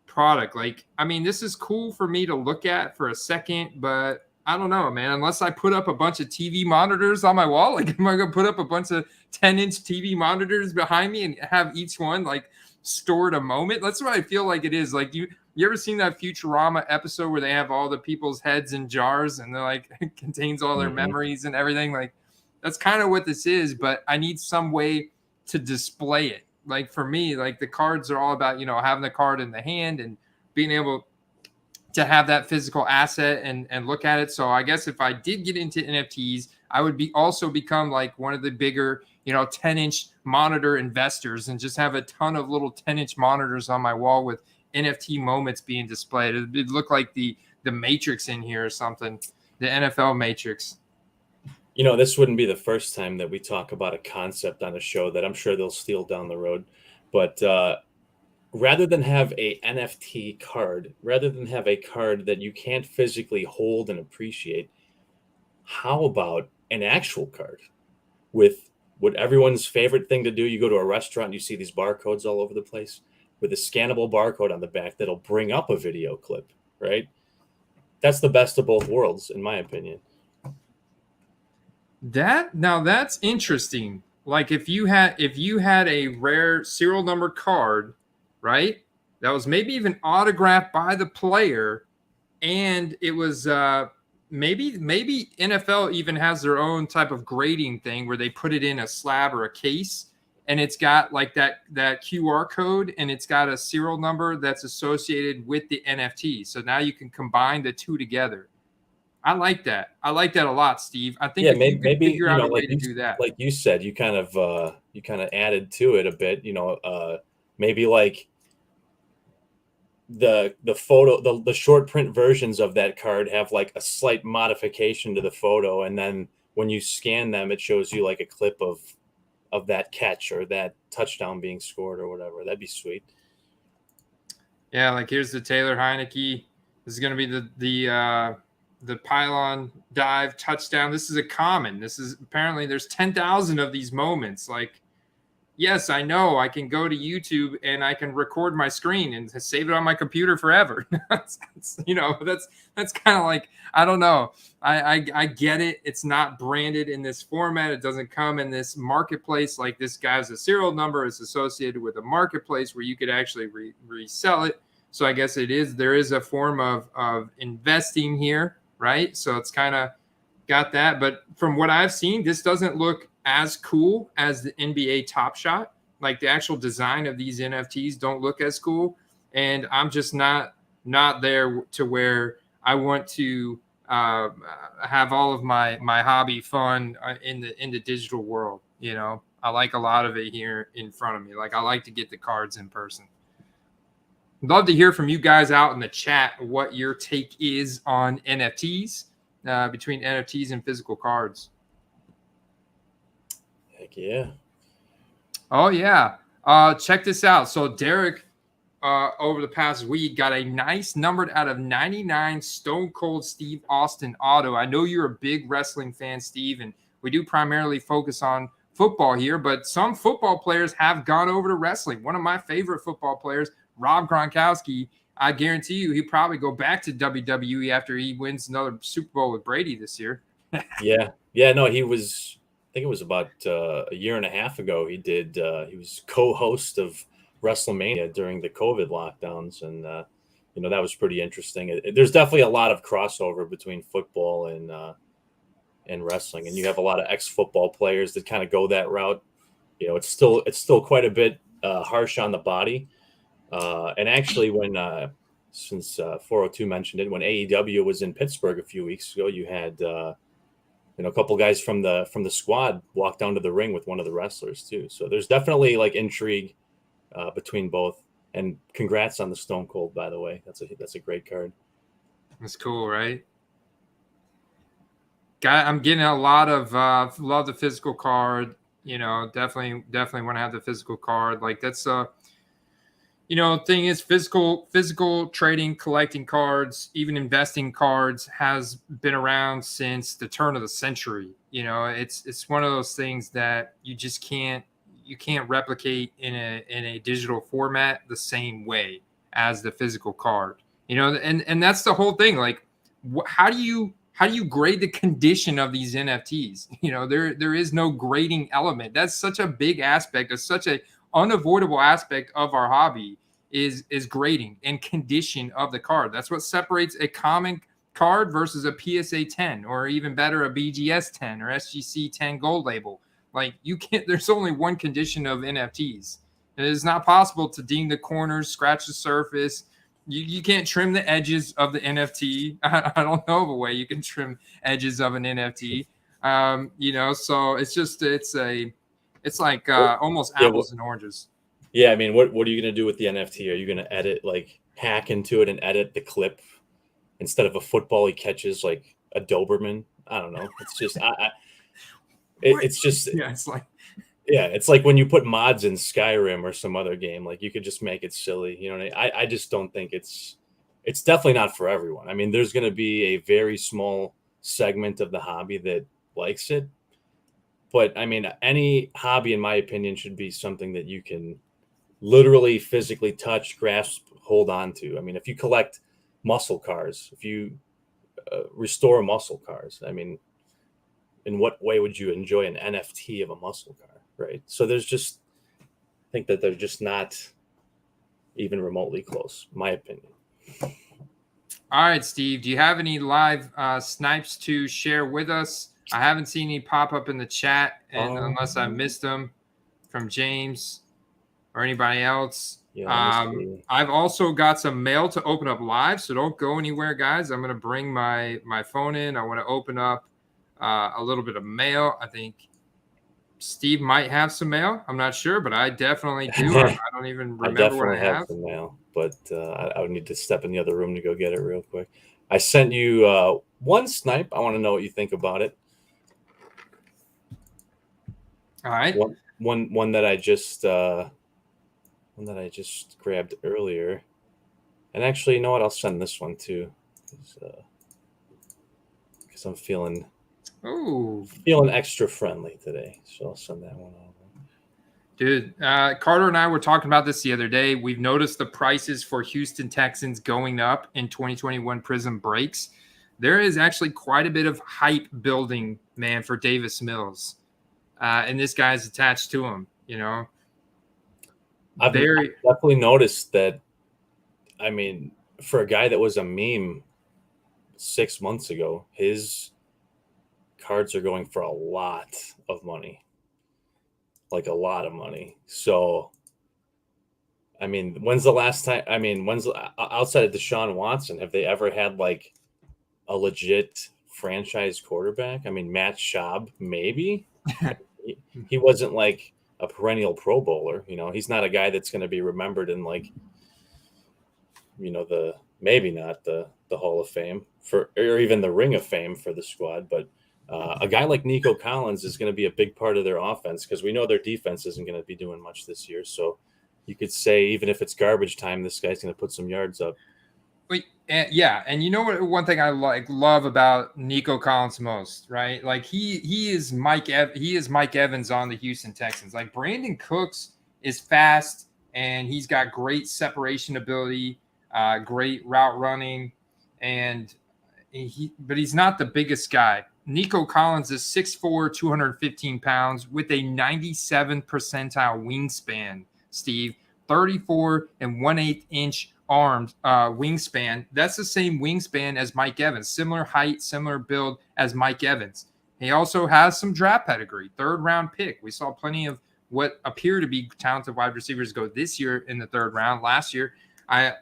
product. Like, I mean, this is cool for me to look at for a second, but I don't know, man. Unless I put up a bunch of TV monitors on my wall, like, am I gonna put up a bunch of 10-inch TV monitors behind me and have each one like stored a moment? That's what I feel like it is. Like, you ever seen that Futurama episode where they have all the people's heads in jars and they're like it contains all their memories and everything? Like, that's kind of what this is, but I need some way to display it. Like, for me, like, the cards are all about, having the card in the hand and being able to have that physical asset and look at it. So I guess if I did get into NFTs, I would also become like one of the bigger, 10-inch monitor investors and just have a ton of little 10-inch monitors on my wall with NFT moments being displayed. It'd look like the Matrix in here or something, the NFL Matrix. This wouldn't be the first time that we talk about a concept on a show that I'm sure they'll steal down the road. But rather than have a NFT card, rather than have a card that you can't physically hold and appreciate, how about an actual card with what everyone's favorite thing to do? You go to a restaurant and you see these barcodes all over the place with a scannable barcode on the back that'll bring up a video clip, right? That's the best of both worlds, in my opinion. That's interesting. Like, if you had a rare serial number card, right, that was maybe even autographed by the player, and it was maybe NFL even has their own type of grading thing where they put it in a slab or a case, and it's got like that QR code, and it's got a serial number that's associated with the NFT. So now you can combine the two together. I like that. I like that a lot, Steve. I think maybe figure out a way to do that. Like you said, you kind of added to it a bit. Maybe like the photo, the short print versions of that card have like a slight modification to the photo, and then when you scan them, it shows you like a clip of that catch or that touchdown being scored or whatever. That'd be sweet. Yeah, like here's the Taylor Heineke. This is going to be the pylon dive touchdown. This is a common. This is apparently there's 10,000 of these moments. Like, yes, I know I can go to YouTube and I can record my screen and save it on my computer forever. that's kind of like, I don't know. I get it. It's not branded in this format. It doesn't come in this marketplace. Like, this guy's a serial number is associated with a marketplace where you could actually resell it. So I guess there is a form of investing here, right? So it's kind of got that. But from what I've seen, this doesn't look as cool as the NBA Top Shot. Like, the actual design of these NFTs don't look as cool. And I'm just not there to where I want to have all of my hobby fun in the digital world. I like a lot of it here in front of me. Like, I like to get the cards in person. Love to hear from you guys out in the chat what your take is on NFTs, between NFTs and physical cards. Heck yeah. Oh, yeah. Check this out. So Derek, over the past week, got a nice numbered out of 99 Stone Cold Steve Austin auto. I know you're a big wrestling fan, Steve, and we do primarily focus on football here, but some football players have gone over to wrestling. One of my favorite football players, Rob Gronkowski, I guarantee you he'll probably go back to WWE after he wins another Super Bowl with Brady this year. Yeah. No, he was, I think it was about a year and a half ago. He was co-host of WrestleMania during the COVID lockdowns. And, that was pretty interesting. There's definitely a lot of crossover between football and wrestling. And you have a lot of ex-football players that kind of go that route. It's still quite a bit harsh on the body. And actually since 402 mentioned it, when AEW was in Pittsburgh a few weeks ago, you had, a couple guys from the squad walk down to the ring with one of the wrestlers too. So there's definitely like intrigue between both. And congrats on the Stone Cold, by the way. That's a great card. That's cool, right? I'm getting a lot of love the physical card. Definitely want to have the physical card. Like that's thing is physical trading, collecting cards, even investing cards has been around since the turn of the century. It's one of those things that you just can't replicate in a digital format the same way as the physical card. And that's the whole thing. Like, how do you grade the condition of these NFTs? There is no grading element. That's such a big aspect of such a unavoidable aspect of our hobby is grading and condition of the card. That's what separates a common card versus a PSA 10, or even better, a BGS 10 or SGC 10 gold label. Like there's only one condition of NFTs. It is not possible to ding the corners, scratch the surface. You can't trim the edges of the NFT. I don't know of a way you can trim edges of an NFT. So it's like almost apples and oranges. Yeah, I mean, what are you going to do with the NFT? Are you going to edit, like hack into it and edit the clip instead of a football he catches like a Doberman? I don't know. It's just it's like when you put mods in Skyrim or some other game, like you could just make it silly. I just don't think it's definitely not for everyone. I mean, there's going to be a very small segment of the hobby that likes it. But I mean, any hobby, in my opinion, should be something that you can literally physically touch, grasp, hold on to. I mean, if you collect muscle cars, if you restore muscle cars, I mean, in what way would you enjoy an NFT of a muscle car, right? So I think that they're just not even remotely close, in my opinion. All right, Steve, do you have any live snipes to share with us? I haven't seen any pop up in the chat, and unless I missed them from James or anybody else. Yeah, I've also got some mail to open up live, so don't go anywhere, guys. I'm going to bring my phone in. I want to open up a little bit of mail. I think Steve might have some mail. I'm not sure, but I definitely do. I don't even remember what I have. Some mail, but I would need to step in the other room to go get it real quick. I sent you one snipe. I want to know what you think about it. All right. One that I just grabbed earlier. And actually, you know what? I'll send this one too, because I'm feeling extra friendly today. So I'll send that one over. Dude, Carter and I were talking about this the other day. We've noticed the prices for Houston Texans going up in 2021 Prism breaks. There is actually quite a bit of hype building, man, for Davis Mills. And this guy's attached to him, I've definitely noticed that. I mean, for a guy that was a meme 6 months ago, his cards are going for a lot of money, like a lot of money. So, I mean, when's the last time? I mean, outside of Deshaun Watson, have they ever had like a legit franchise quarterback? I mean, Matt Schaub, maybe. He wasn't like a perennial Pro Bowler. He's not a guy that's going to be remembered in like, maybe not the Hall of Fame or even the Ring of Fame for the squad, but A guy like Nico Collins is going to be a big part of their offense because we know their defense isn't going to be doing much this year. So you could say even if it's garbage time, this guy's going to put some yards up. Yeah, and you know what? One thing I love about Nico Collins most, right? Like he is Mike Evans on the Houston Texans. Like Brandon Cooks is fast and he's got great separation ability, great route running, but he's not the biggest guy. Nico Collins is 6'4", 215 pounds with a 97th percentile wingspan, Steve. 34 and 1/8 inch armed wingspan. That's the same wingspan as Mike Evans. Similar height, similar build as Mike Evans. He also has some draft pedigree. 3rd round pick. We saw plenty of what appear to be talented wide receivers go this year in the 3rd round. Last year, I'm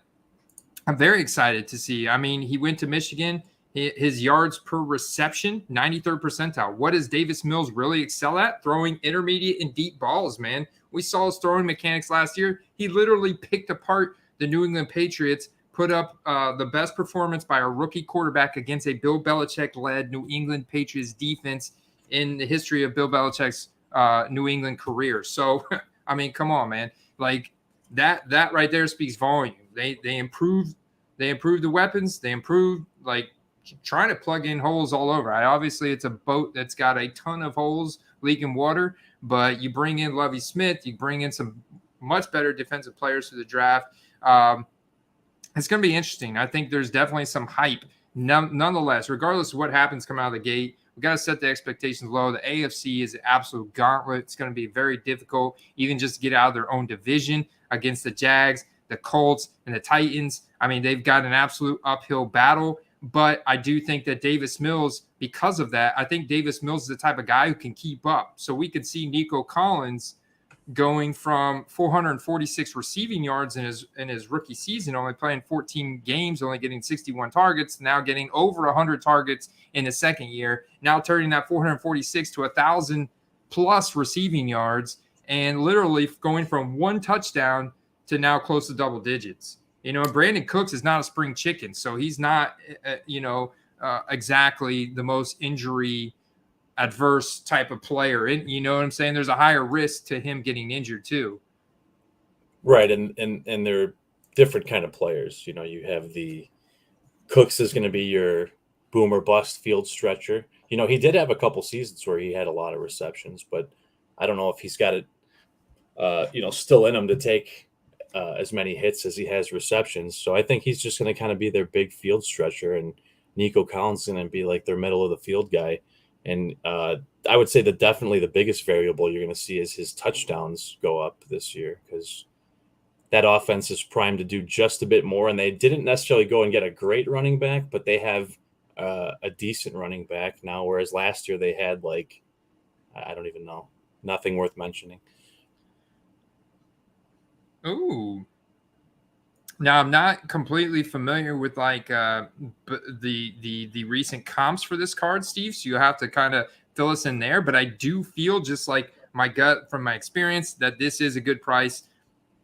very excited to see. I mean, he went to Michigan. His yards per reception, 93rd percentile. What does Davis Mills really excel at? Throwing intermediate and deep balls, man. We saw his throwing mechanics last year. He literally picked apart the New England Patriots, put up the best performance by a rookie quarterback against a Bill Belichick-led New England Patriots defense in the history of Bill Belichick's New England career. So, I mean, come on, man. Like that right there speaks volume. They improved the weapons. They improved, like, trying to plug in holes all over. Obviously, it's a boat that's got a ton of holes leaking water, but you bring in Lovie Smith, you bring in some much better defensive players to the draft. It's going to be interesting. I think there's definitely some hype. Nonetheless, regardless of what happens coming out of the gate, we got to set the expectations low. The AFC is an absolute gauntlet. It's going to be very difficult, even just to get out of their own division against the Jags, the Colts, and the Titans. I mean, they've got an absolute uphill battle. But I do think that Davis Mills, because of that, I think Davis Mills is the type of guy who can keep up. So we could see Nico Collins going from 446 receiving yards in his rookie season, only playing 14 games, only getting 61 targets, now getting over 100 targets in his second year, now turning that 446 to 1,000+ receiving yards, and literally going from 1 touchdown to now close to double digits. You know, Brandon Cooks is not a spring chicken, so he's not, exactly the most injury adverse type of player. And you know what I'm saying? There's a higher risk to him getting injured too. Right, and they're different kind of players. You know, you have the Cooks is going to be your boom or bust field stretcher. You know, he did have a couple seasons where he had a lot of receptions, but I don't know if he's got it, still in him to take as many hits as he has receptions. So I think he's just going to kind of be their big field stretcher, and Nico Collins is going to be like their middle of the field guy. And I would say that definitely the biggest variable you're going to see is his touchdowns go up this year, because that offense is primed to do just a bit more. And they didn't necessarily go and get a great running back, but they have a decent running back now, whereas last year they had, like, I don't even know, nothing worth mentioning. Ooh. Now, I'm not completely familiar with like the recent comps for this card, Steve, so you have to kind of fill us in there. But I do feel, just like my gut from my experience, that this is a good price.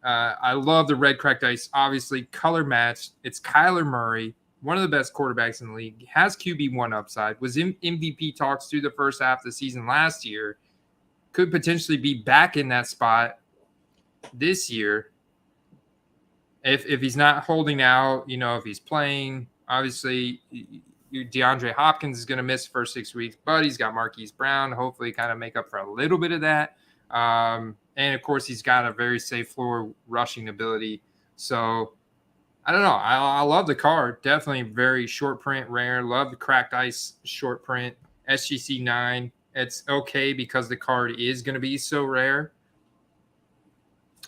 I love the red cracked ice, obviously color matched. It's Kyler Murray, one of the best quarterbacks in the league. Has QB1 upside. Was in MVP talks through the first half of the season last year. Could potentially be back in that spot this year. If he's not holding out, if he's playing, obviously DeAndre Hopkins is going to miss the first 6 weeks, but he's got Marquise Brown, hopefully kind of make up for a little bit of that. And of course, he's got a very safe floor rushing ability. So I don't know. I love the card. Definitely very short print, rare. Love the cracked ice short print. SGC 9. It's okay because the card is going to be so rare.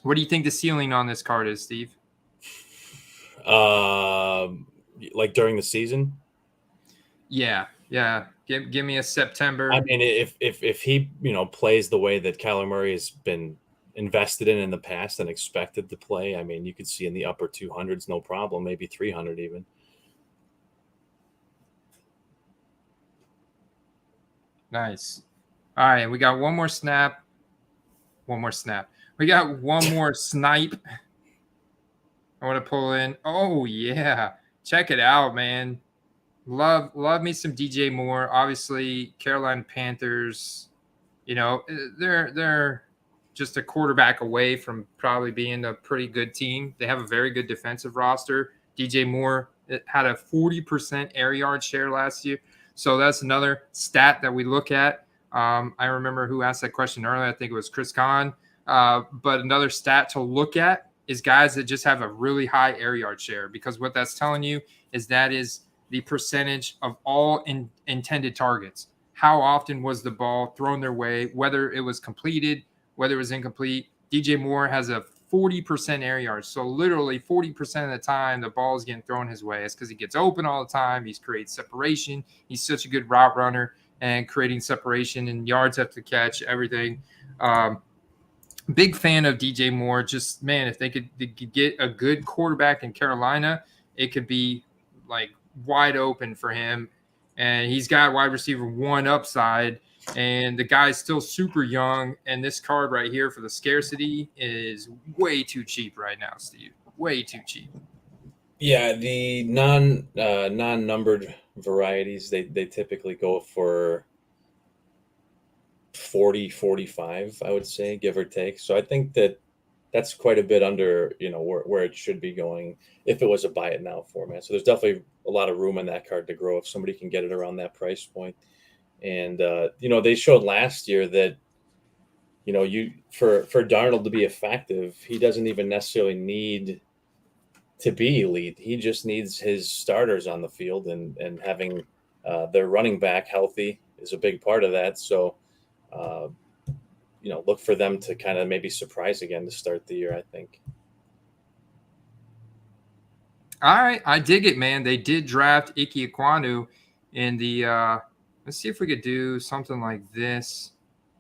What do you think the ceiling on this card is, Steve? Like during the season? Yeah. Give me a September. I mean, if he plays the way that Kyler Murray has been invested in the past and expected to play, I mean, you could see in the upper 200s, no problem, maybe 300 even. Nice. All right, we got one more snap. We got one more snipe. I want to pull in. Oh, yeah. Check it out, man. Love me some DJ Moore. Obviously, Carolina Panthers, they're just a quarterback away from probably being a pretty good team. They have a very good defensive roster. DJ Moore had a 40% air yard share last year. So that's another stat that we look at. I remember who asked that question earlier. I think it was Chris Kahn. But another stat to look at is guys that just have a really high air yard share, because what that's telling you is that is the percentage of all intended targets. How often was the ball thrown their way, whether it was completed, whether it was incomplete. DJ Moore has a 40% air yards. So literally 40% of the time the ball is getting thrown his way. It's because he gets open all the time. He's creating separation. He's such a good route runner and creating separation and yards after catch, everything. Big fan of DJ Moore. Just, man, if they could get a good quarterback in Carolina, it could be like wide open for him. And he's got wide receiver 1 upside. And the guy's still super young. And this card right here for the scarcity is way too cheap right now, Steve. Way too cheap. Yeah, the non-numbered varieties, they typically go for 40, 45, I would say, give or take. So I think that's quite a bit under, where it should be going if it was a buy it now format. So there's definitely a lot of room in that card to grow if somebody can get it around that price point. And, they showed last year that, for Darnold to be effective, he doesn't even necessarily need to be elite. He just needs his starters on the field, and having their running back healthy is a big part of that. So, look for them to kind of maybe surprise again to start the year, I think. All right. I dig it, man. They did draft Ike Ekwonu in the let's see if we could do something like this.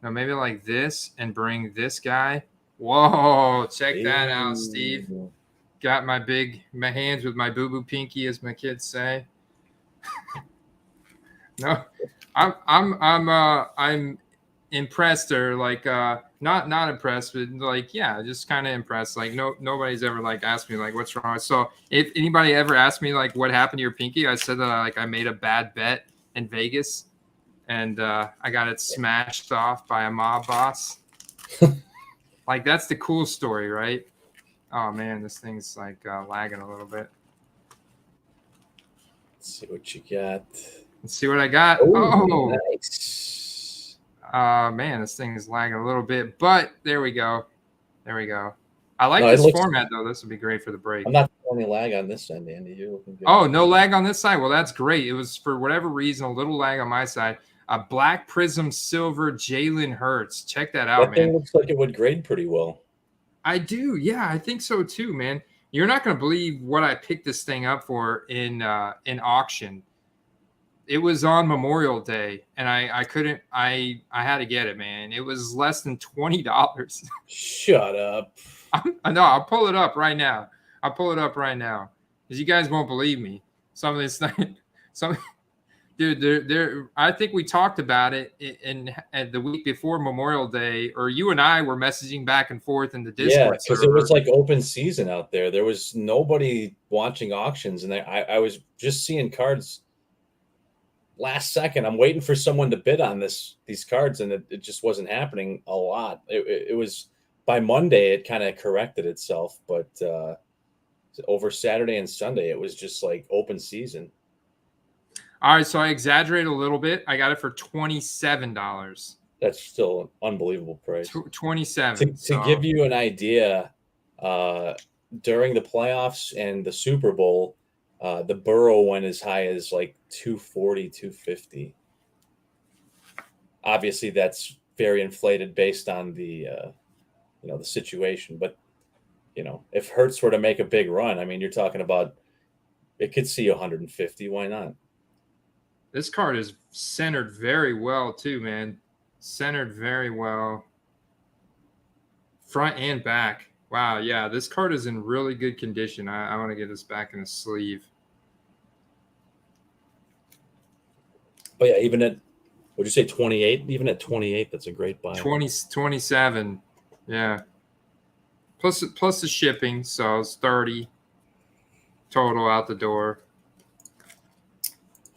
No, maybe like this and bring this guy. Whoa, check that out, Steve. Got my hands with my boo-boo pinky, as my kids say. No, I'm impressed, or like not impressed, but like, yeah, just kind of impressed. Like nobody's ever like asked me like what's wrong. So if anybody ever asked me like what happened to your pinky, I said that I made a bad bet in Vegas, and I got it smashed off by a mob boss. Like, that's the cool story, right? Oh man, this thing's like lagging a little bit. Let's see what you got. Let's see what I got. Oh, nice. Man, this thing is lagging a little bit, but there we go. I like this format, though. This would be great for the break. I'm not any lag on this end, Andy. You're looking good. Oh, no lag on this side? Well, that's great. It was, for whatever reason, a little lag on my side. A Black Prism Silver Jalen Hurts. Check that out, man. That thing looks like it would grade pretty well. I do. Yeah, I think so, too, man. You're not going to believe what I picked this thing up for in auction. It was on Memorial Day, and I couldn't. I had to get it, man. It was less than $20. Shut up. No, I'll pull it up right now. Because you guys won't believe me. Some of this thing, dude. I think we talked about it in the week before Memorial Day, or you and I were messaging back and forth in the Discord. Yeah, because it was like open season out there. There was nobody watching auctions, and I was just seeing cards. Last second, I'm waiting for someone to bid on these cards, and it just wasn't happening a lot. It was by Monday, it kind of corrected itself, but over Saturday and Sunday, it was just like open season. All right, so I exaggerated a little bit. I got it for $27. That's still an unbelievable price. 27. To give you an idea, during the playoffs and the Super Bowl, the Burrow went as high as like 240, 250. Obviously, that's very inflated based on the the situation. But if Hurts were to make a big run, I mean, you're talking about it could see 150. Why not? This card is centered very well too, man. Centered very well, front and back. Wow, yeah, this card is in really good condition. I want to get this back in the sleeve. But yeah, even at, would you say 28? Even at 28, that's a great buy. 27, yeah. Plus the shipping, so it's 30 total out the door.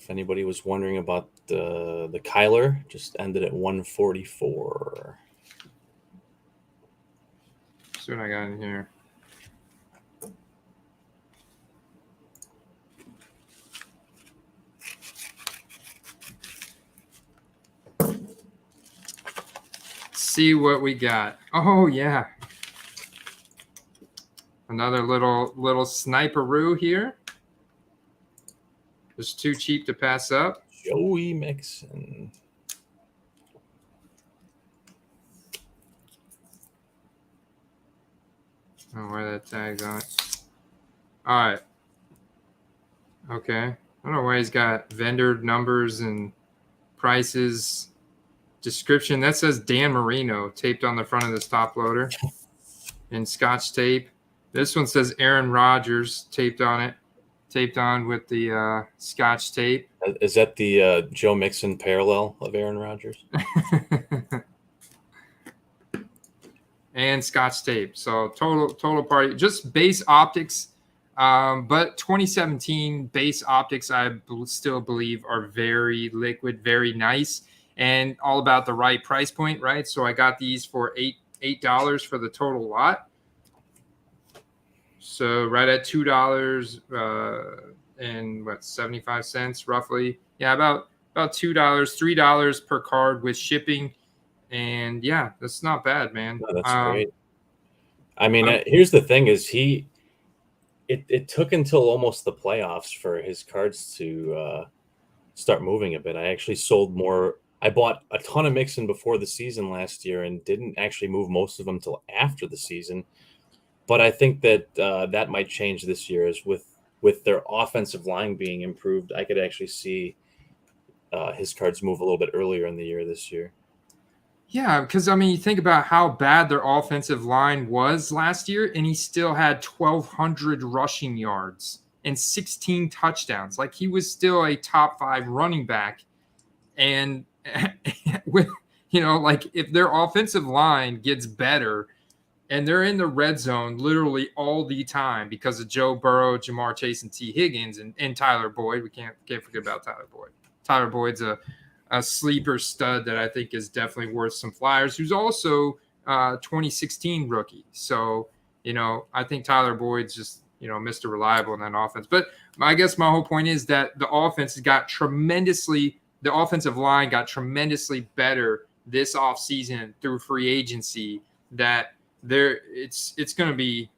If anybody was wondering about the Kyler, just ended at 144. See what I got in here. See what we got. Oh yeah, another little sniperoo here. Just too cheap to pass up. Joey Mixon. Oh, where that tag's on it. All right. Okay. I don't know why he's got vendor numbers and prices. Description that says Dan Marino taped on the front of this top loader in Scotch tape. This one says Aaron Rodgers taped on it, taped on with the Scotch tape. Is that the Joe Mixon parallel of Aaron Rodgers? And Scotch tape. So total party, just base optics. But 2017 base optics, still believe are very liquid, very nice. And all about the right price point, right? So I got these for $8 for the total lot. So right at $2 and what 75 cents roughly. Yeah, about $2, $3 per card with shipping. And yeah, that's not bad, man. No, that's great. I mean, here's the thing: is it took until almost the playoffs for his cards to start moving a bit. I actually sold more. I bought a ton of Mixon before the season last year and didn't actually move most of them till after the season. But I think that that might change this year, as with their offensive line being improved. I could actually see his cards move a little bit earlier in the year this year. Yeah, because, I mean, you think about how bad their offensive line was last year, and he still had 1,200 rushing yards and 16 touchdowns. Like, he was still a top 5 running back. And, with, you know, like, if their offensive line gets better and they're in the red zone literally all the time because of Joe Burrow, Jamar Chase, and T. Higgins, and Tyler Boyd. We can't forget about Tyler Boyd. Tyler Boyd's a sleeper stud that I think is definitely worth some flyers, who's also 2016 rookie. So, you know, I think Tyler Boyd's just, you know, Mr. Reliable in that offense. But I guess my whole point is that the offense the offensive line got tremendously better this offseason through free agency, that it's going to be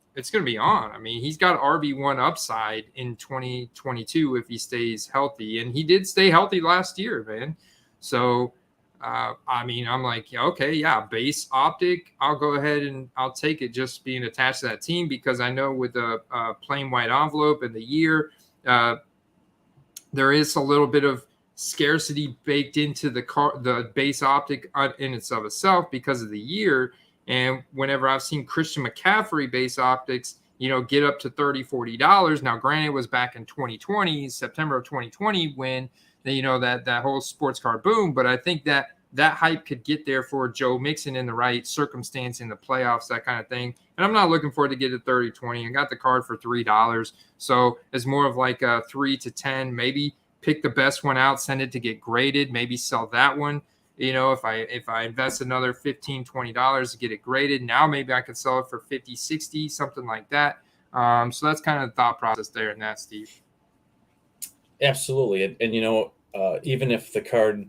on. I mean, he's got RB1 upside in 2022 if he stays healthy, and he did stay healthy last year, man. So, I mean, I'm like, okay, yeah, base optic, I'll go ahead and I'll take it just being attached to that team, because I know with the plain white envelope and the year, there is a little bit of scarcity baked into the base optic in itself because of the year. And whenever I've seen Christian McCaffrey base optics, you know, get up to $30, $40. Now, granted, it was back in 2020, September of 2020, when you know that whole sports card boom. But I think that hype could get there for Joe Mixon in the right circumstance in the playoffs, that kind of thing. And I'm not looking for it to get to 30, 20. I got the card for $3. So it's more of like a 3 to 10, maybe pick the best one out, send it to get graded, maybe sell that one. You know, if I invest another $15, $20 to get it graded, now maybe I could sell it for 50, 60, something like that. So that's kind of the thought process there in that, Steve. Absolutely. And you know, even if the card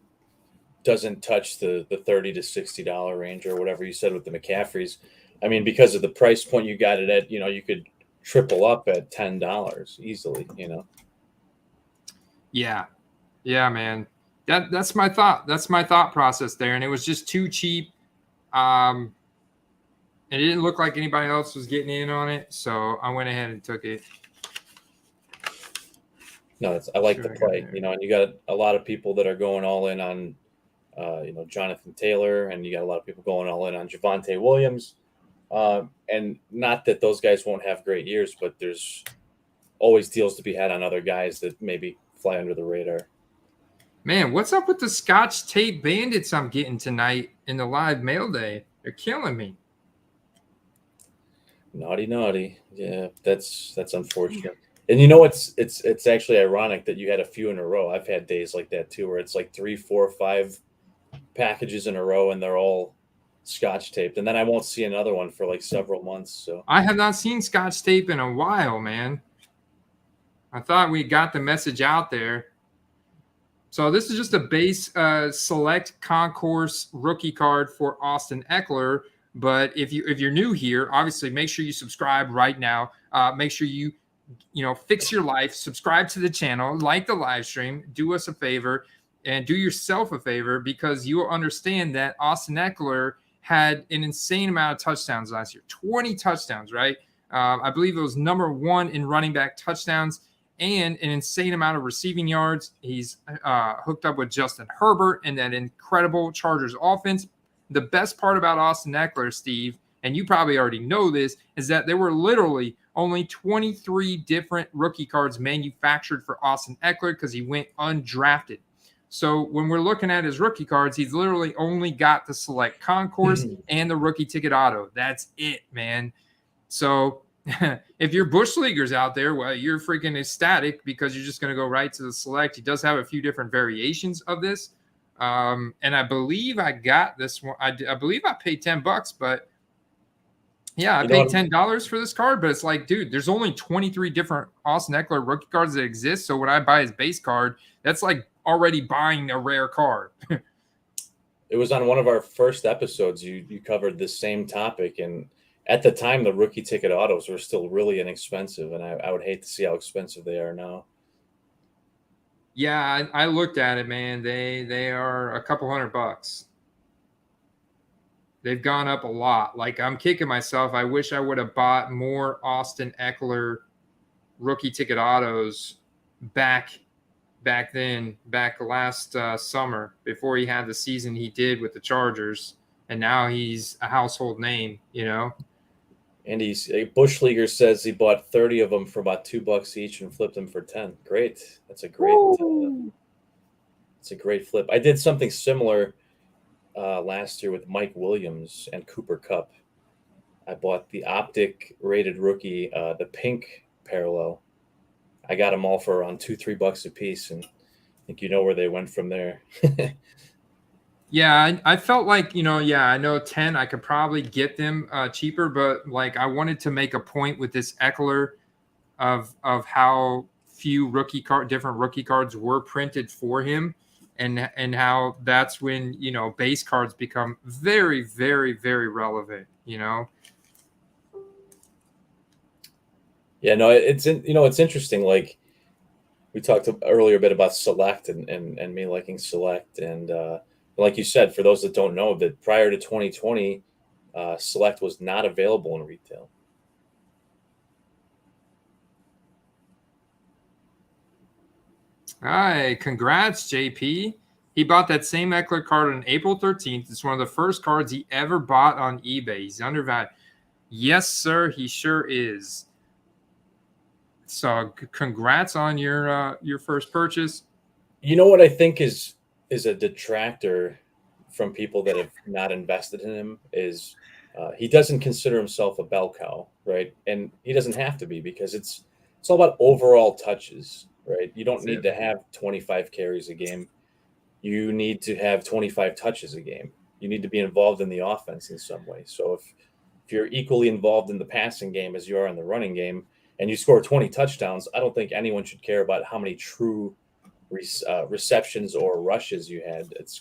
doesn't touch the $30 to $60 range or whatever you said with the McCaffreys, I mean, because of the price point you got it at, you know, you could triple up at $10 easily, you know? Yeah, man. That's my thought. That's my thought process there. And it was just too cheap. And it didn't look like anybody else was getting in on it. So I went ahead and took it. No, I like the play, you know, and you got a lot of people that are going all in on, you know, Jonathan Taylor, and you got a lot of people going all in on Javonte Williams. And not that those guys won't have great years, but there's always deals to be had on other guys that maybe fly under the radar. Man, what's up with the Scotch tape bandits I'm getting tonight in the live mail day? They're killing me. Naughty. Yeah, that's unfortunate. And you know, it's actually ironic that you had a few in a row. I've had days like that too, where it's like 3, 4, 5 packages in a row, and they're all Scotch taped, and then I won't see another one for like several months. So I have not seen Scotch tape in a while, man. I thought we got the message out there. So this is just a base select concourse rookie card for Austin Eckler. But if you're new here, obviously make sure you subscribe right now. Make sure you fix your life, subscribe to the channel, like the live stream, do us a favor, and do yourself a favor, because you will understand that Austin Eckler had an insane amount of touchdowns last year, 20 touchdowns, right? I believe it was number 1 in running back touchdowns and an insane amount of receiving yards. He's hooked up with Justin Herbert and that incredible Chargers offense. The best part about Austin Eckler, Steve, and you probably already know this, is that there were literally only 23 different rookie cards manufactured for Austin Eckler because he went undrafted. So when we're looking at his rookie cards, he's literally only got the select concourse and the rookie ticket auto. That's it, man. So if you're bush leaguers out there, well, you're freaking ecstatic because you're just going to go right to the select. He does have a few different variations of this. And I believe I got this one. I believe I paid $10, but yeah, I paid $10 for this card. But it's like, dude, there's only 23 different Austin Eckler rookie cards that exist. So when I buy his base card, that's like already buying a rare card. it was on one of our first episodes. You covered this same topic, and at the time, the rookie ticket autos were still really inexpensive, and I would hate to see how expensive they are now. Yeah, I looked at it, man. They are a couple $100. They've gone up a lot. Like, I'm kicking myself. I wish I would have bought more Austin Eckler rookie ticket autos back last summer, before he had the season he did with the Chargers, and now he's a household name, And a bush leaguer says he bought 30 of them for about $2 each and flipped them for 10. Great. That's a great. It's a great flip. I did something similar last year with Mike Williams and Cooper Kupp. I bought the Optic rated rookie, the pink parallel. I got them all for around $2-3 a piece, and I think where they went from there. Yeah, I felt like, I know 10, I could probably get them cheaper, but like I wanted to make a point with this Eckler of how few different rookie cards were printed for him, and how that's when, base cards become very, very, very relevant, Yeah, no, it's interesting. Like, we talked earlier a bit about Select and me liking Select, and like you said, for those that don't know, that prior to 2020, Select was not available in retail. All right, congrats, JP. He bought that same Eckler card on April 13th. It's one of the first cards he ever bought on eBay. He's undervalued. Yes, sir, he sure is. So congrats on your first purchase. You know what I think is a detractor from people that have not invested in him is he doesn't consider himself a bell cow, right? And he doesn't have to be, because it's all about overall touches, right? You don't need to have 25 carries a game. You need to have 25 touches a game. You need to be involved in the offense in some way. So if you're equally involved in the passing game as you are in the running game, and you score 20 touchdowns, I don't think anyone should care about how many true receptions or rushes you had. It's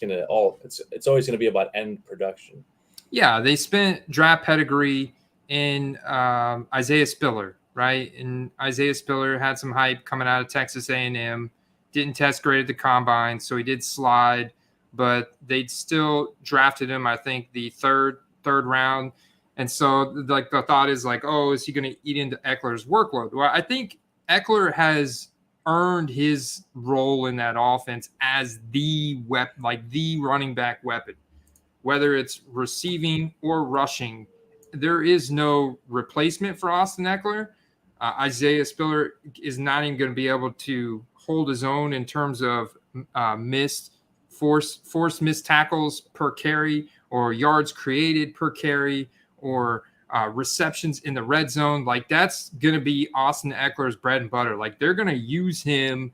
always going to be about end production. Yeah, they spent draft pedigree in Isaiah Spiller, right? And Isaiah Spiller had some hype coming out of Texas A&M. Didn't test great at the combine, so he did slide, but they still drafted him, I think, the third round. And so, like, the thought is like, oh, is he going to eat into Eckler's workload? Well, I think Eckler has earned his role in that offense as the running back weapon, whether it's receiving or rushing. There is no replacement for Austin Eckler. Isaiah Spiller is not even going to be able to hold his own in terms of forced missed tackles per carry, or yards created per carry, or receptions in the red zone. Like, that's going to be Austin Eckler's bread and butter. Like, they're going to use him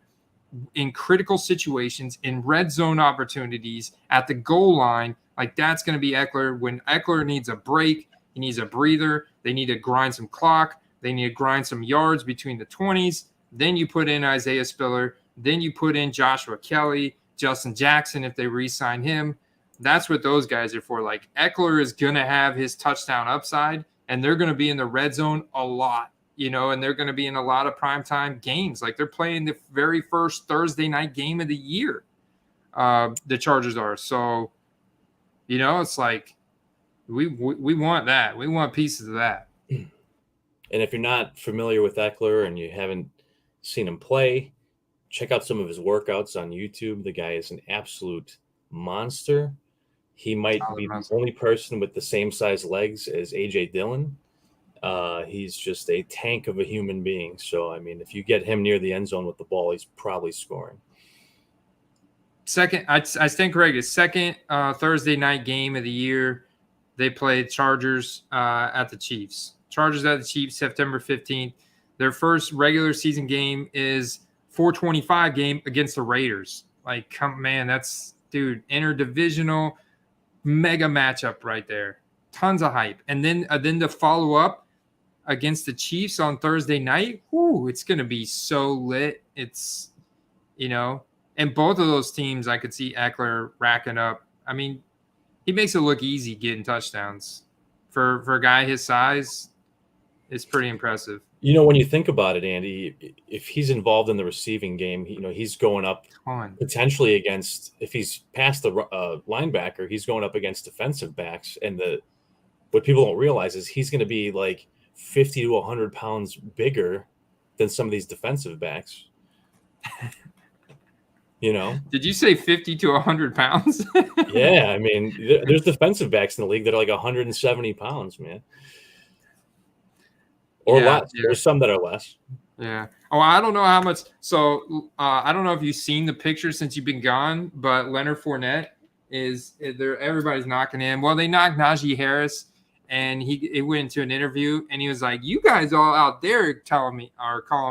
in critical situations, in red zone opportunities, at the goal line. Like, that's going to be Eckler. When Eckler needs a break, he needs a breather. They need to grind some clock. They need to grind some yards between the 20s. Then you put in Isaiah Spiller. Then you put in Joshua Kelly, Justin Jackson if they re-sign him. That's what those guys are for. Like, Eckler is going to have his touchdown upside, and they're going to be in the red zone a lot, and they're going to be in a lot of primetime games. Like, they're playing the very first Thursday night game of the year, the Chargers are. So, it's like we want that. We want pieces of that. And if you're not familiar with Eckler and you haven't seen him play, check out some of his workouts on YouTube. The guy is an absolute monster. He might be the only person with the same size legs as A.J. Dillon. He's just a tank of a human being. So, I mean, if you get him near the end zone with the ball, he's probably scoring. I stand corrected. Second Thursday night game of the year, they played Chargers at the Chiefs. Chargers at the Chiefs, September 15th. Their first regular season game is 425 game against the Raiders. Like, that's, dude, interdivisional mega matchup right there. Tons of hype. And then to follow up against the Chiefs on Thursday night, it's going to be so lit. It's, and both of those teams, I could see Eckler racking up. I mean, he makes it look easy getting touchdowns. For a guy his size, it's pretty impressive. When you think about it, Andy, if he's involved in the receiving game, he's going up potentially against, if he's past the linebacker, he's going up against defensive backs. And what people don't realize is he's going to be like 50 to 100 pounds bigger than some of these defensive backs. Did you say 50 to 100 pounds? Yeah, I mean, there's defensive backs in the league that are like 170 pounds, man. Or less. Yeah. There's some that are less. Yeah. Oh, I don't know how much. So I don't know if you've seen the picture since you've been gone, but Leonard Fournette is there. Everybody's knocking him. Well, they knocked Najee Harris, and he went into an interview, and he was like, "You guys all out there calling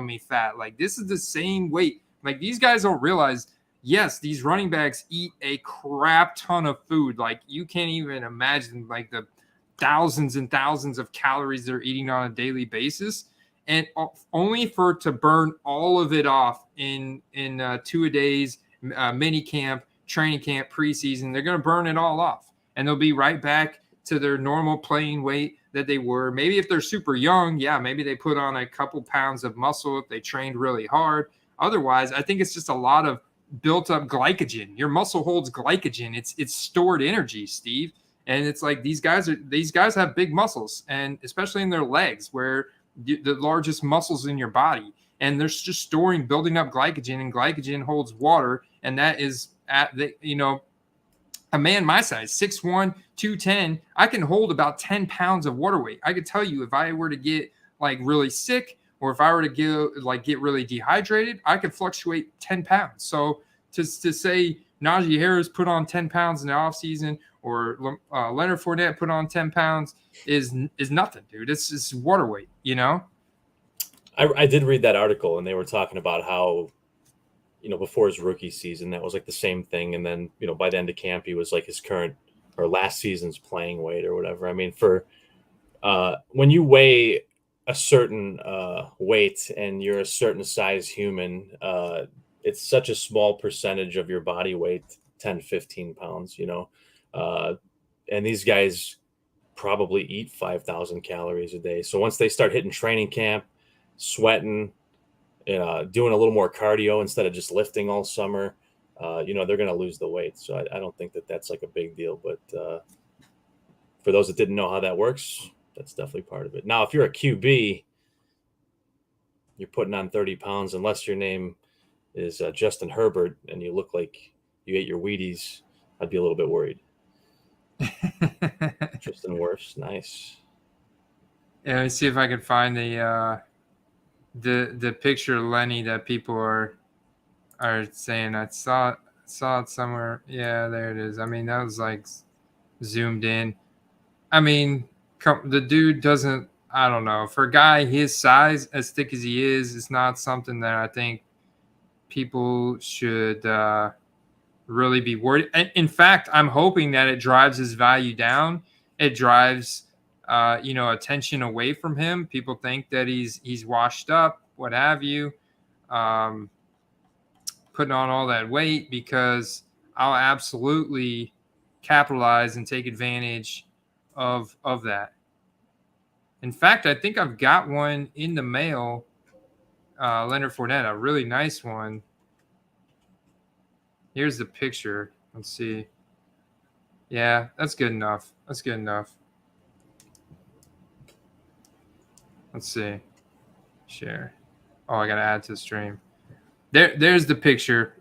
me fat. Like, this is the same weight. Like, these guys don't realize." Yes, these running backs eat a crap ton of food. Like, you can't even imagine, like, the thousands and thousands of calories they're eating on a daily basis, and only to burn all of it off in 2 days, mini camp, training camp, preseason. They're going to burn it all off, and they'll be right back to their normal playing weight that they were. Maybe if they're super young, maybe they put on a couple pounds of muscle if they trained really hard. Otherwise, I think it's just a lot of built up glycogen. Your muscle holds glycogen. It's stored energy, Steve. And it's like these guys have big muscles, and especially in their legs, where the largest muscles in your body, and they're just building up glycogen, and glycogen holds water, and that is a man my size, 6'1", 210, I can hold about 10 pounds of water weight. I could tell you if I were to get like really sick, or if I were to get really dehydrated, I could fluctuate 10 pounds. So to say Najee Harris put on 10 pounds in the offseason, or Leonard Fournette put on 10 pounds is nothing, dude. It's just water weight, I did read that article, and they were talking about how, before his rookie season, that was like the same thing. And then, by the end of camp, he was like his current or last season's playing weight or whatever. I mean, when you weigh a certain weight and you're a certain size human, it's such a small percentage of your body weight, 10, 15 pounds, and these guys probably eat 5,000 calories a day. So once they start hitting training camp, sweating, doing a little more cardio instead of just lifting all summer, they're going to lose the weight. So I don't think that that's like a big deal. But for those that didn't know how that works, that's definitely part of it. Now, if you're a QB, you're putting on 30 pounds, unless your name is Justin Herbert and you look like you ate your Wheaties, I'd be a little bit worried. Tristan Wirfs, nice. Yeah, let me see if I can find the picture of Lenny that people are saying. I saw it somewhere. Yeah, there it is. I mean, that was like zoomed in. I mean, the dude doesn't. I don't know. For a guy his size, as thick as he is, it's not something that I think people should really be worried. In fact, I'm hoping that it drives his value down. It drives, attention away from him. People think that he's washed up, what have you, putting on all that weight, because I'll absolutely capitalize and take advantage of that. In fact, I think I've got one in the mail, Leonard Fournette, a really nice one. Here's the picture. Let's see. Yeah, that's good enough. That's good enough. Let's see. Share. Oh, I got to add to the stream. There's the picture.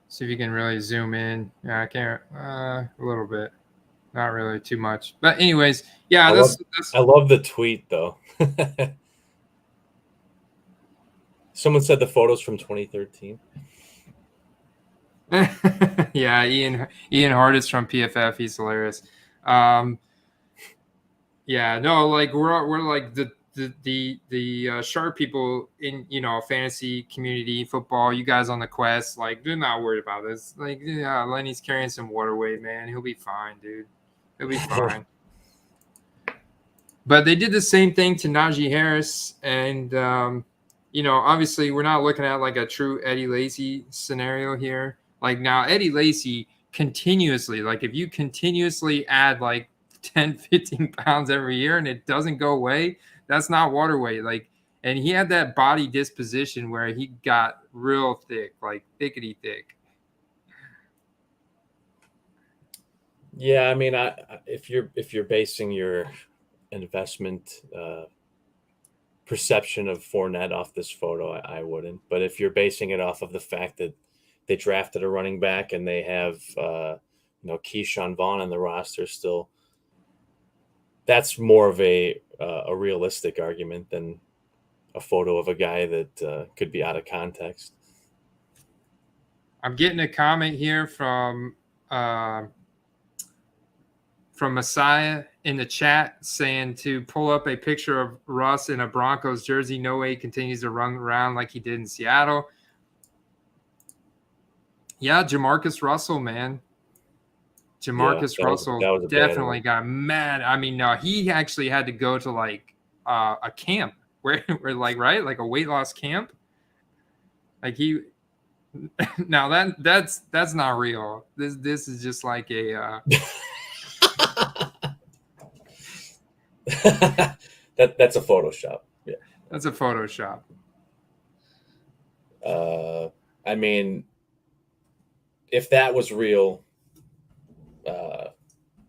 See if you can really zoom in. Yeah, I can't. A little bit. Not really too much. But anyways, yeah. I love the tweet, though. Someone said the photos from 2013. Yeah, Ian Hart is from PFF. He's hilarious. Yeah, no, like we're like the sharp people in fantasy community football. You guys on the quest, like, they're not worried about this. Like, yeah, Lenny's carrying some water weight, man. He'll be fine, dude. He'll be fine. But they did the same thing to Najee Harris, and obviously we're not looking at like a true Eddie Lacy scenario here. Like, now Eddie Lacy continuously, like, if you continuously add like 10, 15 pounds every year and it doesn't go away, that's not water weight. Like, and he had that body disposition where he got real thick, like thickety thick. Yeah, I mean, if you're basing your investment perception of Fournette off this photo, I wouldn't. But if you're basing it off of the fact that they drafted a running back and they have Keyshawn Vaughn on the roster still, that's more of a realistic argument than a photo of a guy that could be out of context. I'm getting a comment here from Messiah in the chat saying to pull up a picture of Russ in a Broncos jersey. No way he continues to run around like he did in Seattle. Yeah, Jamarcus Russell, man. Russell definitely got mad. I mean, no, he actually had to go to like a camp where like, right, like a weight loss camp. Like now that's not real. This is just like a. That's a Photoshop. Yeah, that's a Photoshop. I mean, if that was real,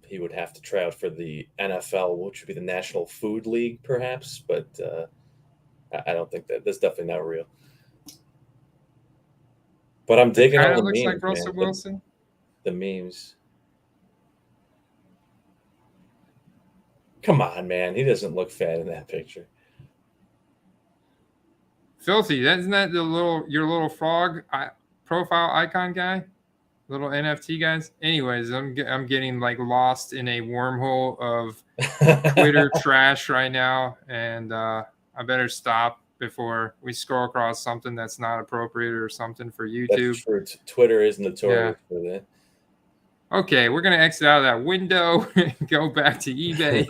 he would have to try out for the NFL, which would be the National Food League, perhaps. But I don't think that's definitely not real. But I'm digging all the memes. Looks like Russell Wilson. The memes. Come on, man. He doesn't look fat in that picture. Filthy. Isn't that your little frog profile icon guy? Little NFT guys. Anyways, I'm getting like lost in a wormhole of Twitter trash right now, and I better stop before we scroll across something that's not appropriate or something for YouTube. That's true. Twitter is notorious for that. Okay, we're gonna exit out of that window and go back to eBay.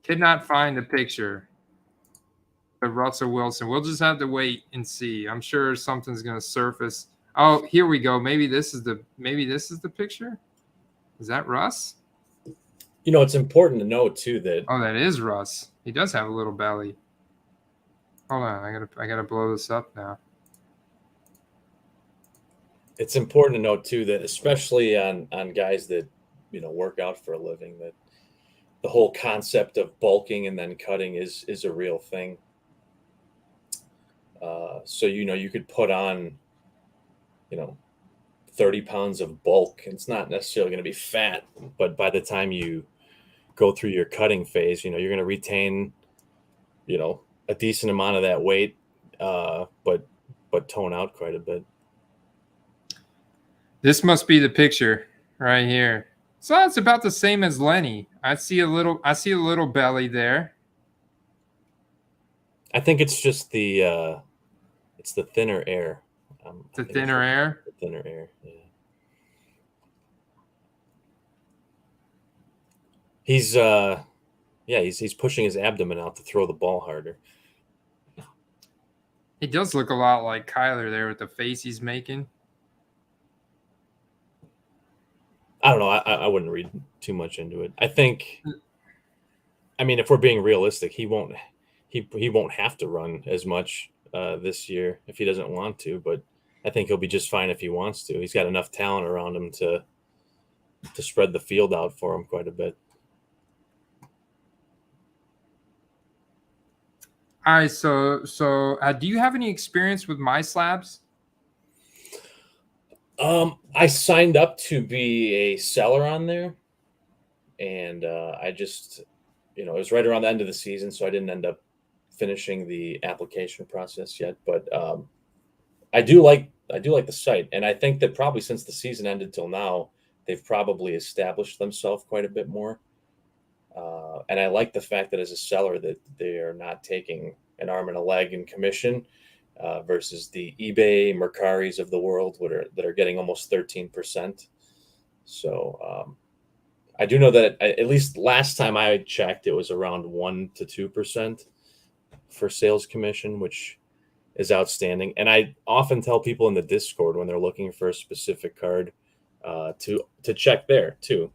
Could not find the picture of Russell Wilson. We'll just have to wait and see. I'm sure something's going to surface. Oh, here we go. Maybe this is the picture. Is that Russ? It's important to know too that. Oh, that is Russ. He does have a little belly. Hold on, I gotta blow this up now. It's important to note too that, especially on guys that work out for a living, that the whole concept of bulking and then cutting is a real thing. So you could put on 30 pounds of bulk. It's not necessarily going to be fat, but by the time you go through your cutting phase, you're going to retain a decent amount of that weight, but tone out quite a bit. This must be the picture right here. So it's about the same as Lenny. I see a little belly there. I think it's just the thinner air. The thinner air. The thinner air. Yeah. He's pushing his abdomen out to throw the ball harder. He does look a lot like Kyler there with the face he's making. I don't know. I wouldn't read too much into it. I mean, if we're being realistic, he won't have to run as much this year if he doesn't want to. But I think he'll be just fine if he wants to. He's got enough talent around him to spread the field out for him quite a bit. All right, so do you have any experience with my slabs? I signed up to be a seller on there, and I just, it was right around the end of the season, so I didn't end up finishing the application process yet. But I do like the site, and I think that probably since the season ended till now, they've probably established themselves quite a bit more. And I like the fact that as a seller that they are not taking an arm and a leg in commission versus the eBay Mercaris of the world that are getting almost 13%. So I do know that at least last time I checked, it was around 1 to 2% for sales commission, which is outstanding. And I often tell people in the Discord when they're looking for a specific card to check there too.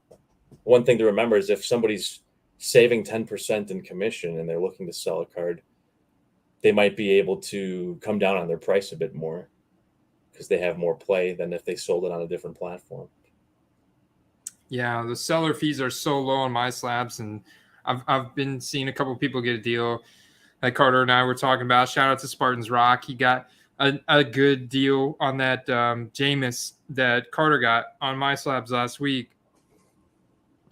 One thing to remember is if somebody's saving 10% in commission and they're looking to sell a card, they might be able to come down on their price a bit more because they have more play than if they sold it on a different platform. Yeah, the seller fees are so low on my slabs, and I've been seeing a couple of people get a deal that Carter and I were talking about. Shout out to Spartans Rock. He got a good deal on that Jameis that Carter got on my slabs last week.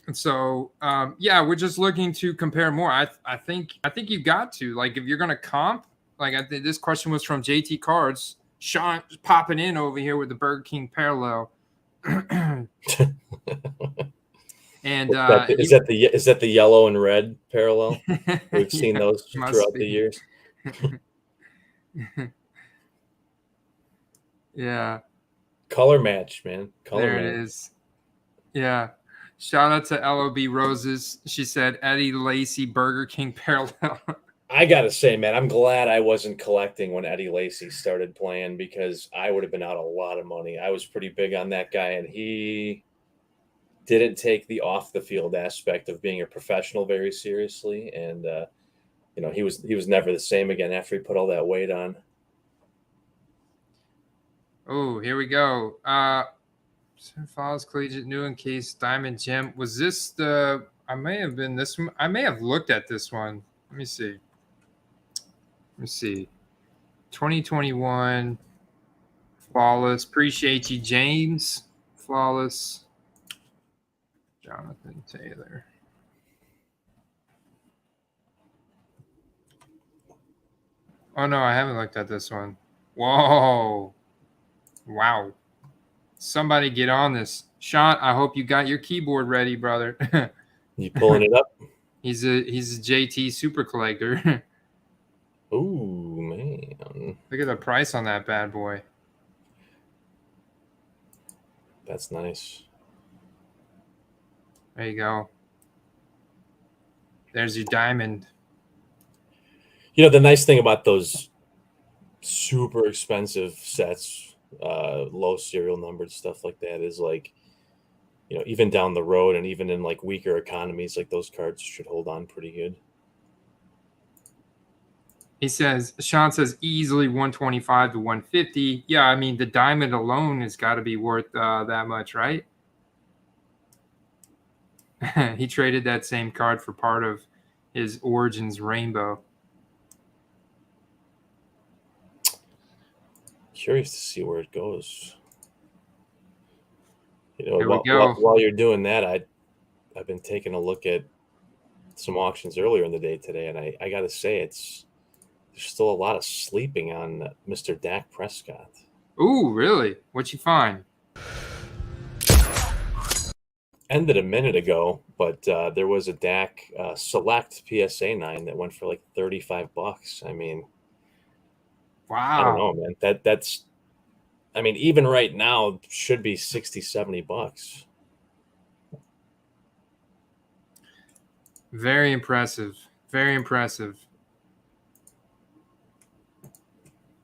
And so, we're just looking to compare more. I think you got to, like, if you're going to comp, like, I think this question was from JT Cards. Sean popping in over here with the Burger King parallel. And is that the yellow and red parallel? We've seen those throughout the years. Yeah. Color match, man. There it is. Yeah. Shout out to LOB Roses. She said Eddie Lacy Burger King parallel. I gotta say, man, I'm glad I wasn't collecting when Eddie Lacy started playing because I would have been out a lot of money. I was pretty big on that guy, and he didn't take the off the field aspect of being a professional very seriously, and he was never the same again after he put all that weight on. Oh, here we go. Falls Collegiate New in Case Diamond Gem. Was this the? I may have been this one. I may have looked at this one. Let me see. 2021 Flawless. Appreciate you, James. Flawless. Jonathan Taylor. Oh no, I haven't looked at this one. Whoa. Wow. Somebody get on this. Sean, I hope you got your keyboard ready, brother. You pulling it up? He's a JT super collector. Ooh, man. Look at the price on that bad boy. That's nice. There you go. There's your diamond. The nice thing about those super expensive sets, low serial numbered stuff like that is like, even down the road and even in like weaker economies, like those cards should hold on pretty good. Sean says easily 125 to 150. Yeah, I mean, the diamond alone has got to be worth that much, right? He traded that same card for part of his Origins Rainbow. Curious to see where it goes. Here we go. While you're doing that, I've been taking a look at some auctions earlier in the day today, and I got to say there's still a lot of sleeping on Mr. Dak Prescott. Ooh, really? What'd you find? ended a minute ago, but there was a DAC Select PSA 9 that went for like $35. I mean, I don't Wow. know, man. That's I mean, even right now should be $60-$70. Very impressive. Very impressive.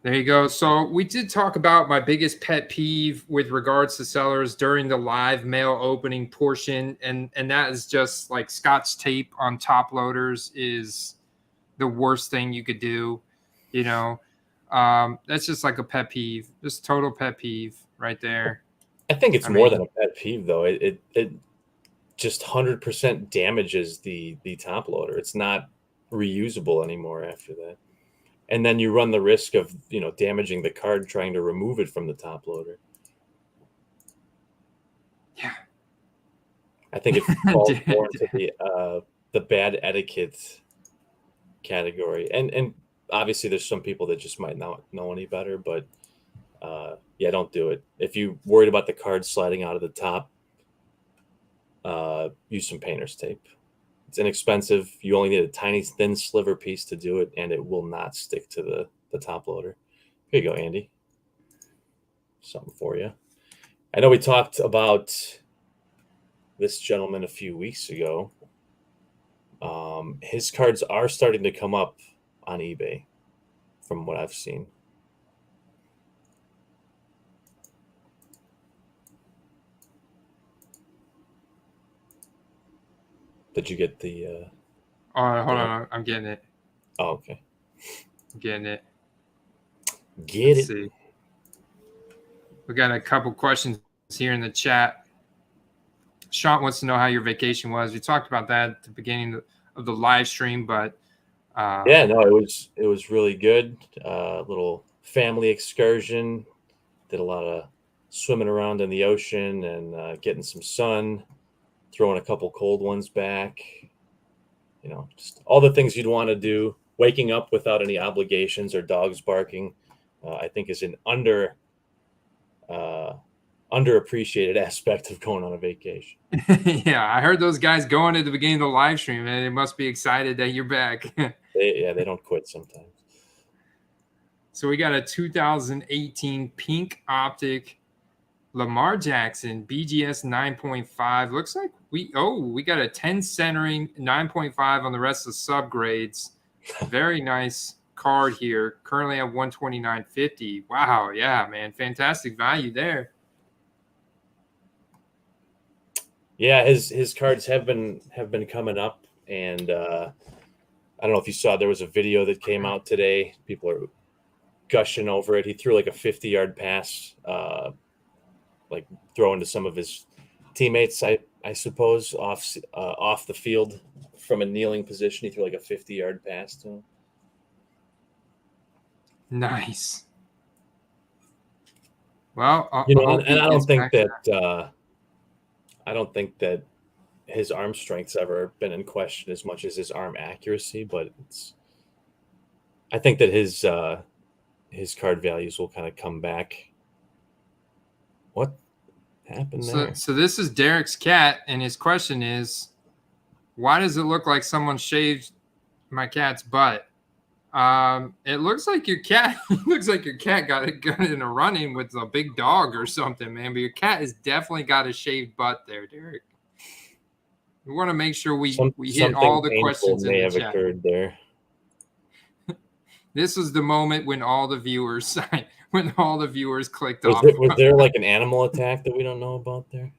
There you go. So we did talk about my biggest pet peeve with regards to sellers during the live mail opening portion, and that is just like Scotch tape on top loaders is the worst thing you could do. You know, that's just like a pet peeve, just total pet peeve right there. I think it's I more mean, than a pet peeve, though. It just 100% damages the top loader. It's not reusable anymore after that. And then you run the risk of, damaging the card trying to remove it from the top loader. Yeah. I think it falls more into the bad etiquette category. And obviously there's some people that just might not know any better, but yeah, don't do it. If you're worried about the card sliding out of the top, use some painter's tape. It's inexpensive. You only need a tiny thin sliver piece to do it, and it will not stick to the top loader. Here you go, Andy. Something for you. I know we talked about this gentleman a few weeks ago. His cards are starting to come up on eBay from what I've seen. Did you get the hold on, I'm getting it. Oh, okay. I'm getting it. Let's see. We got a couple questions here in the chat. Sean wants to know how your vacation was. We talked about that at the beginning of the live stream, but yeah, no, it was really good. Little family excursion. Did a lot of swimming around in the ocean and getting some sun, throwing a couple cold ones back. Just all the things you'd want to do. Waking up without any obligations or dogs barking, I think is an underappreciated aspect of going on a vacation. Yeah, I heard those guys going at the beginning of the live stream, and they must be excited that you're back. They don't quit sometimes. So we got a 2018 pink optic Lamar Jackson BGS 9.5. Looks like we got a 10 centering 9.5 on the rest of the subgrades. Very nice card here. Currently at 129.50. Wow, yeah, man, fantastic value there. Yeah, his cards have been coming up, and I don't know if you saw, there was a video that came out today. People are gushing over it. He threw like a 50-yard pass, like throwing to some of his teammates, I suppose, off the field from a kneeling position. He threw like a 50-yard pass to him. Nice. Well, I don't think that his arm strength's ever been in question as much as his arm accuracy, but I think that his card values will kind of come back. What happened there? So this is Derek's cat, and his question is, why does it look like someone shaved my cat's butt? It looks like your cat got in a run-in with a big dog or something, man. But your cat has definitely got a shaved butt there, Derek. We want to make sure we hit all the questions in the chat. Occurred there. This was the moment when all the viewers clicked off. Was there like an animal attack that we don't know about there?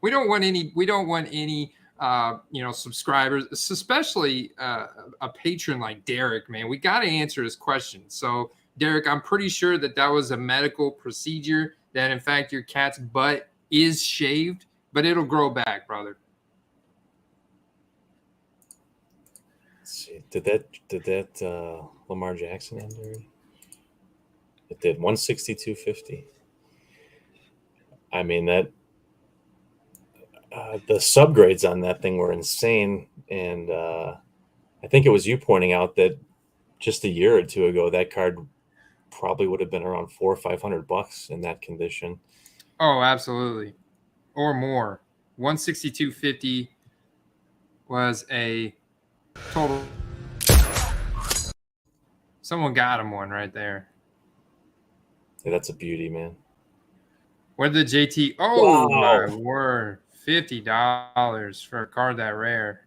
We don't want any subscribers, especially a patron like Derek, man. We got to answer his question. So, Derek, I'm pretty sure that was a medical procedure, that in fact your cat's butt is shaved, but it'll grow back, brother. Let's see. Did that Lamar Jackson end already? It did. 162.50. I mean, that the subgrades on that thing were insane, and I think it was you pointing out that just a year or two ago that card probably would have been around $400 or $500 in that condition. Oh, absolutely. or more. 162.50 was a total. Someone got him one right there. Yeah, that's a beauty, man. What did the JT? Oh, Wow. my word. $50 for a card that rare.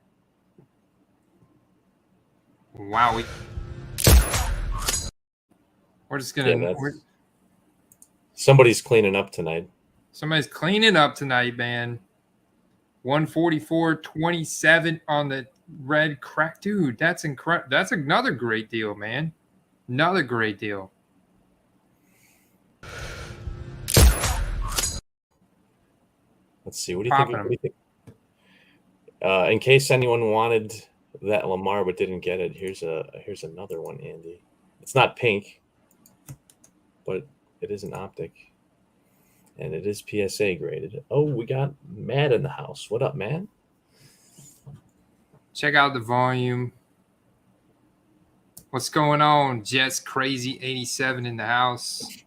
Wow. We're just going to. Somebody's cleaning up tonight. Somebody's cleaning up tonight, man. 144.27 on the red crack. Dude, that's incredible. That's another great deal, man. Another great deal. Let's see. What do you think? In case anyone wanted that Lamar but didn't get it, here's another one, Andy. It's not pink, but it is an optic, and it is PSA graded. Oh, we got Matt in the house. What up, man? Check out the volume. What's going on? Jets Crazy 87 in the house.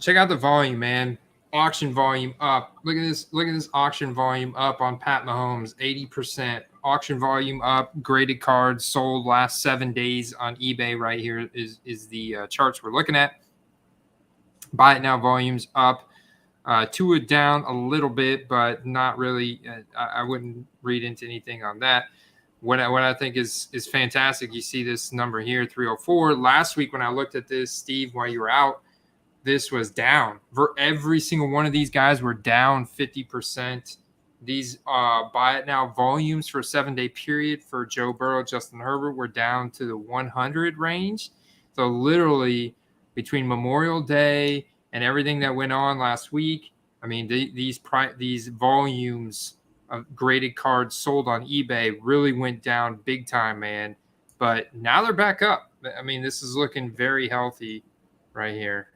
Check out the volume, man. Auction volume up. Look at this. Look at this auction volume up on Pat Mahomes, 80%. Auction volume up. Graded cards sold last 7 days on eBay. Right here is the charts we're looking at. Buy it now volumes up. Tua down a little bit, but not really. I wouldn't read into anything on that. What I think is fantastic, you see this number here, 304. Last week when I looked at this, Steve, while you were out, this was down. For every single one of these guys were down 50%. These buy it now volumes for a 7-day period for Joe Burrow, Justin Herbert were down to the 100 range. So literally between Memorial Day and everything that went on last week, I mean, these volumes of graded cards sold on eBay really went down big time, man. But now they're back up. I mean, this is looking very healthy right here.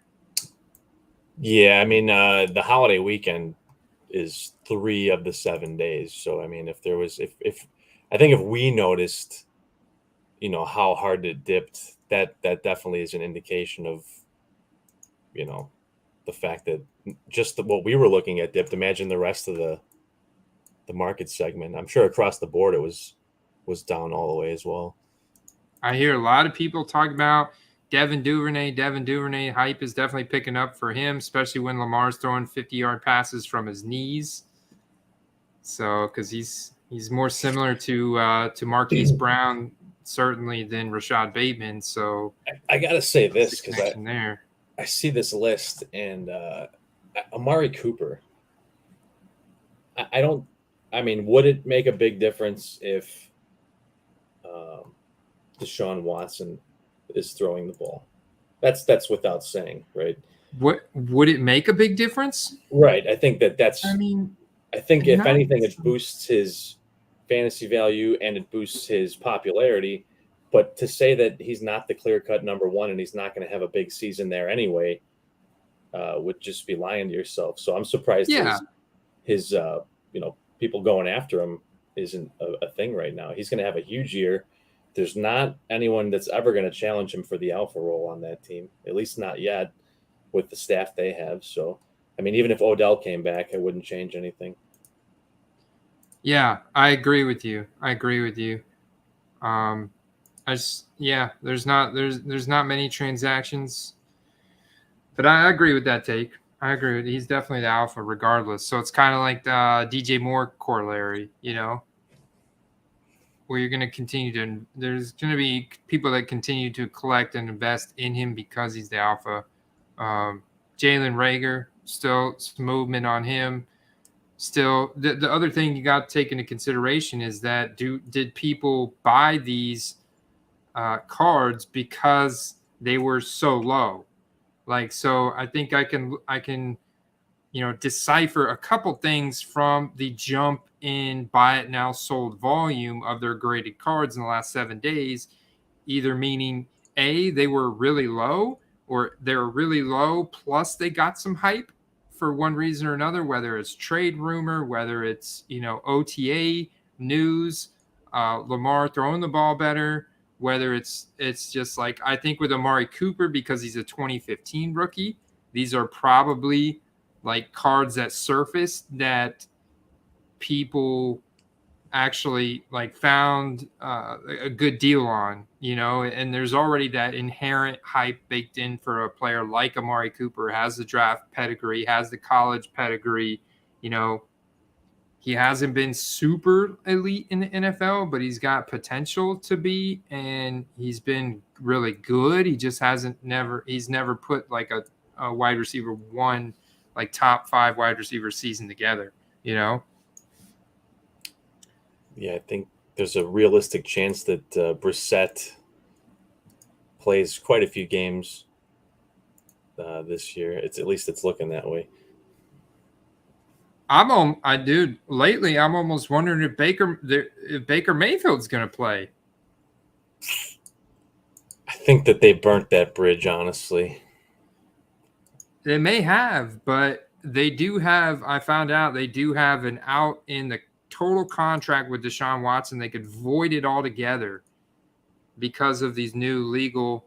Yeah, I mean, the holiday weekend is 3 of the 7 days. So, I mean, if we noticed, how hard it dipped, that definitely is an indication of, the fact that just what we were looking at dipped. Imagine the rest of the market segment. I'm sure across the board it was down all the way as well. I hear a lot of people talk about Devin Duvernay hype is definitely picking up for him, especially when Lamar's throwing 50-yard passes from his knees. So, because he's more similar to Marquise Brown certainly than Rashad Bateman. So I gotta say this because I see this list and Amari Cooper. Would it make a big difference if Deshaun Watson is throwing the ball? That's without saying, right? What would it make a big difference? Right. I think that's. I think if anything, it boosts his fantasy value and it boosts his popularity. But to say that he's not the clear-cut number one and he's not going to have a big season there anyway, would just be lying to yourself. So I'm surprised his people going after him isn't a thing right now. He's going to have a huge year. There's not anyone that's ever going to challenge him for the alpha role on that team, at least not yet with the staff they have. So, I mean, even if Odell came back, it wouldn't change anything. Yeah, I agree with you. There's not many transactions, but I agree with that take. I agree with he's definitely the alpha regardless. So it's kind of like the DJ Moore corollary, where you're going to continue to – there's going to be people that continue to collect and invest in him because he's the alpha. Jalen Reagor, still some movement on him. Still, the other thing you got to take into consideration is that did people buy these cards because they were so low? So I think I can decipher a couple things from the jump in buy it now sold volume of their graded cards in the last 7 days, either meaning A, they were really low, or they're really low plus they got some hype for one reason or another, whether it's trade rumor, whether it's OTA news, Lamar throwing the ball better, whether it's just like I think with Amari Cooper because he's a 2015 rookie, these are probably like cards that surfaced that people actually like found a good deal on, and there's already that inherent hype baked in for a player like Amari Cooper, has the draft pedigree, has the college pedigree. He hasn't been super elite in the NFL, but he's got potential to be, and he's been really good. He just he's never put like a wide receiver one, like top 5 wide receiver season together, Yeah, I think there's a realistic chance that Brissett plays quite a few games this year. At least it's looking that way. Lately I'm almost wondering if Baker Mayfield's going to play. I think that they burnt that bridge, honestly. They may have, but they do have, I found out they do have an out in the total contract with Deshaun Watson. They could void it altogether because of these new legal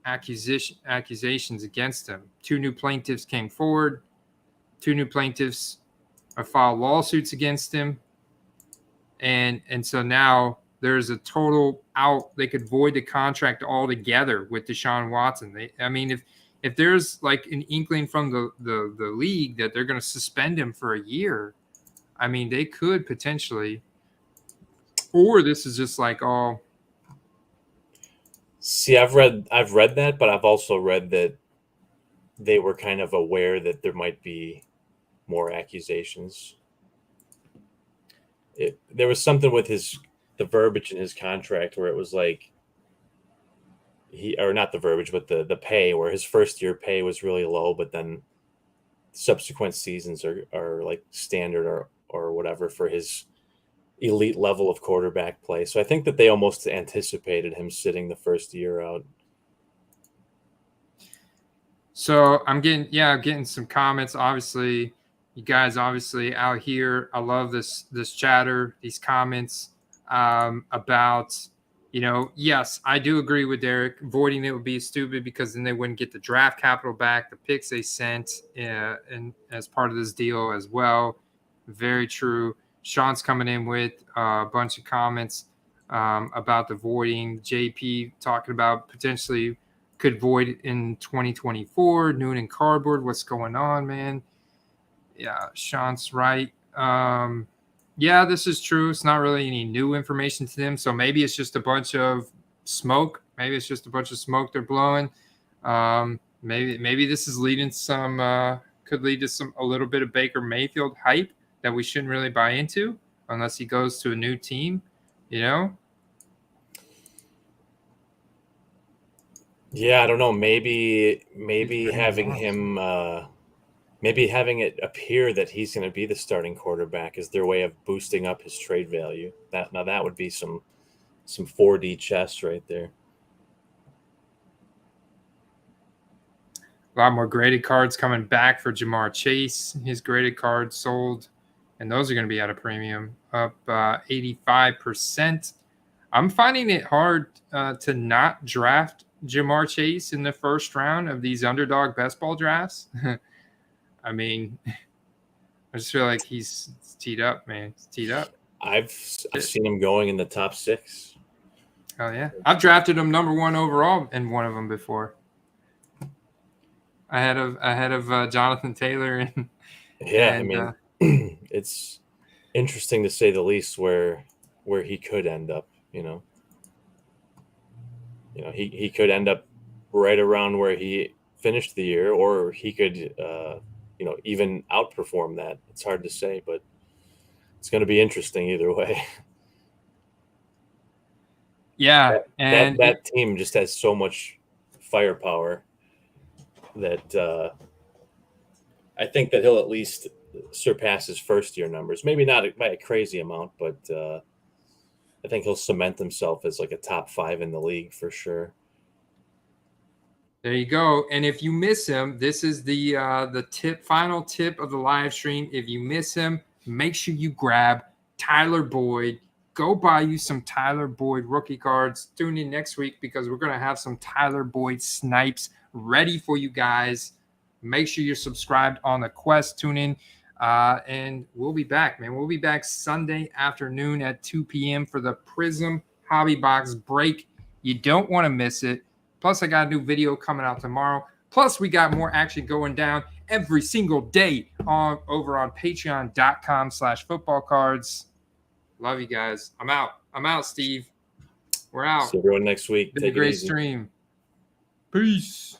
accusations against him. 2 new plaintiffs came forward. 2 new plaintiffs have filed lawsuits against him. And so now there's a total out. They could void the contract altogether with Deshaun Watson. If there's like an inkling from the league that they're going to suspend him for a year, they could potentially. Or this is just like all. See, I've read that, but I've also read that they were kind of aware that there might be more accusations. There was something with the verbiage in his contract where it was like not the verbiage, but the pay, where his first year pay was really low, but then subsequent seasons are like standard or whatever for his elite level of quarterback play. So I think that they almost anticipated him sitting the first year out. So I'm getting some comments. Obviously, you guys out here. I love this chatter, these comments about, yes, I do agree with Derek. Voiding it would be stupid because then they wouldn't get the draft capital back, the picks they sent, and as part of this deal as well. Very true. Sean's coming in with a bunch of comments about the voiding. JP talking about potentially could void in 2024. Noon and cardboard. What's going on, man? Yeah, Sean's right. Yeah, this is true. It's not really any new information to them. So maybe it's just a bunch of smoke. Maybe it's just a bunch of smoke they're blowing. Maybe this is leading could lead to a little bit of Baker Mayfield hype that we shouldn't really buy into unless he goes to a new team, Yeah, I don't know. Maybe having him, maybe having it appear that he's going to be the starting quarterback is their way of boosting up his trade value. That would be some 4D chess right there. A lot more graded cards coming back for Jamar Chase. His graded cards sold, and those are going to be at a premium, up 85%. I'm finding it hard to not draft Jamar Chase in the first round of these underdog best ball drafts. I just feel like he's teed up, man. He's teed up. I've seen him going in the top 6. Oh yeah, I've drafted him number 1 overall in one of them before. Ahead of Jonathan Taylor and it's interesting to say the least where he could end up. He could end up right around where he finished the year, or he could even outperform that. It's hard to say, but it's going to be interesting either way. Yeah, that team just has so much firepower that I think that he'll at least surpass his first year numbers. Maybe not by a crazy amount, but I think he'll cement himself as like a top 5 in the league for sure. There you go. And if you miss him, this is the final tip of the live stream. If you miss him, make sure you grab Tyler Boyd. Go buy you some Tyler Boyd rookie cards. Tune in next week because we're going to have some Tyler Boyd snipes ready for you guys. Make sure you're subscribed on the Quest. Tune in. And we'll be back, man. We'll be back Sunday afternoon at 2 p.m. for the Prism Hobby Box break. You don't want to miss it. Plus, I got a new video coming out tomorrow. Plus, we got more action going down every single day over on patreon.com/footballcards. Love you guys. I'm out, Steve. We're out. See everyone next week. Been a great stream. Peace.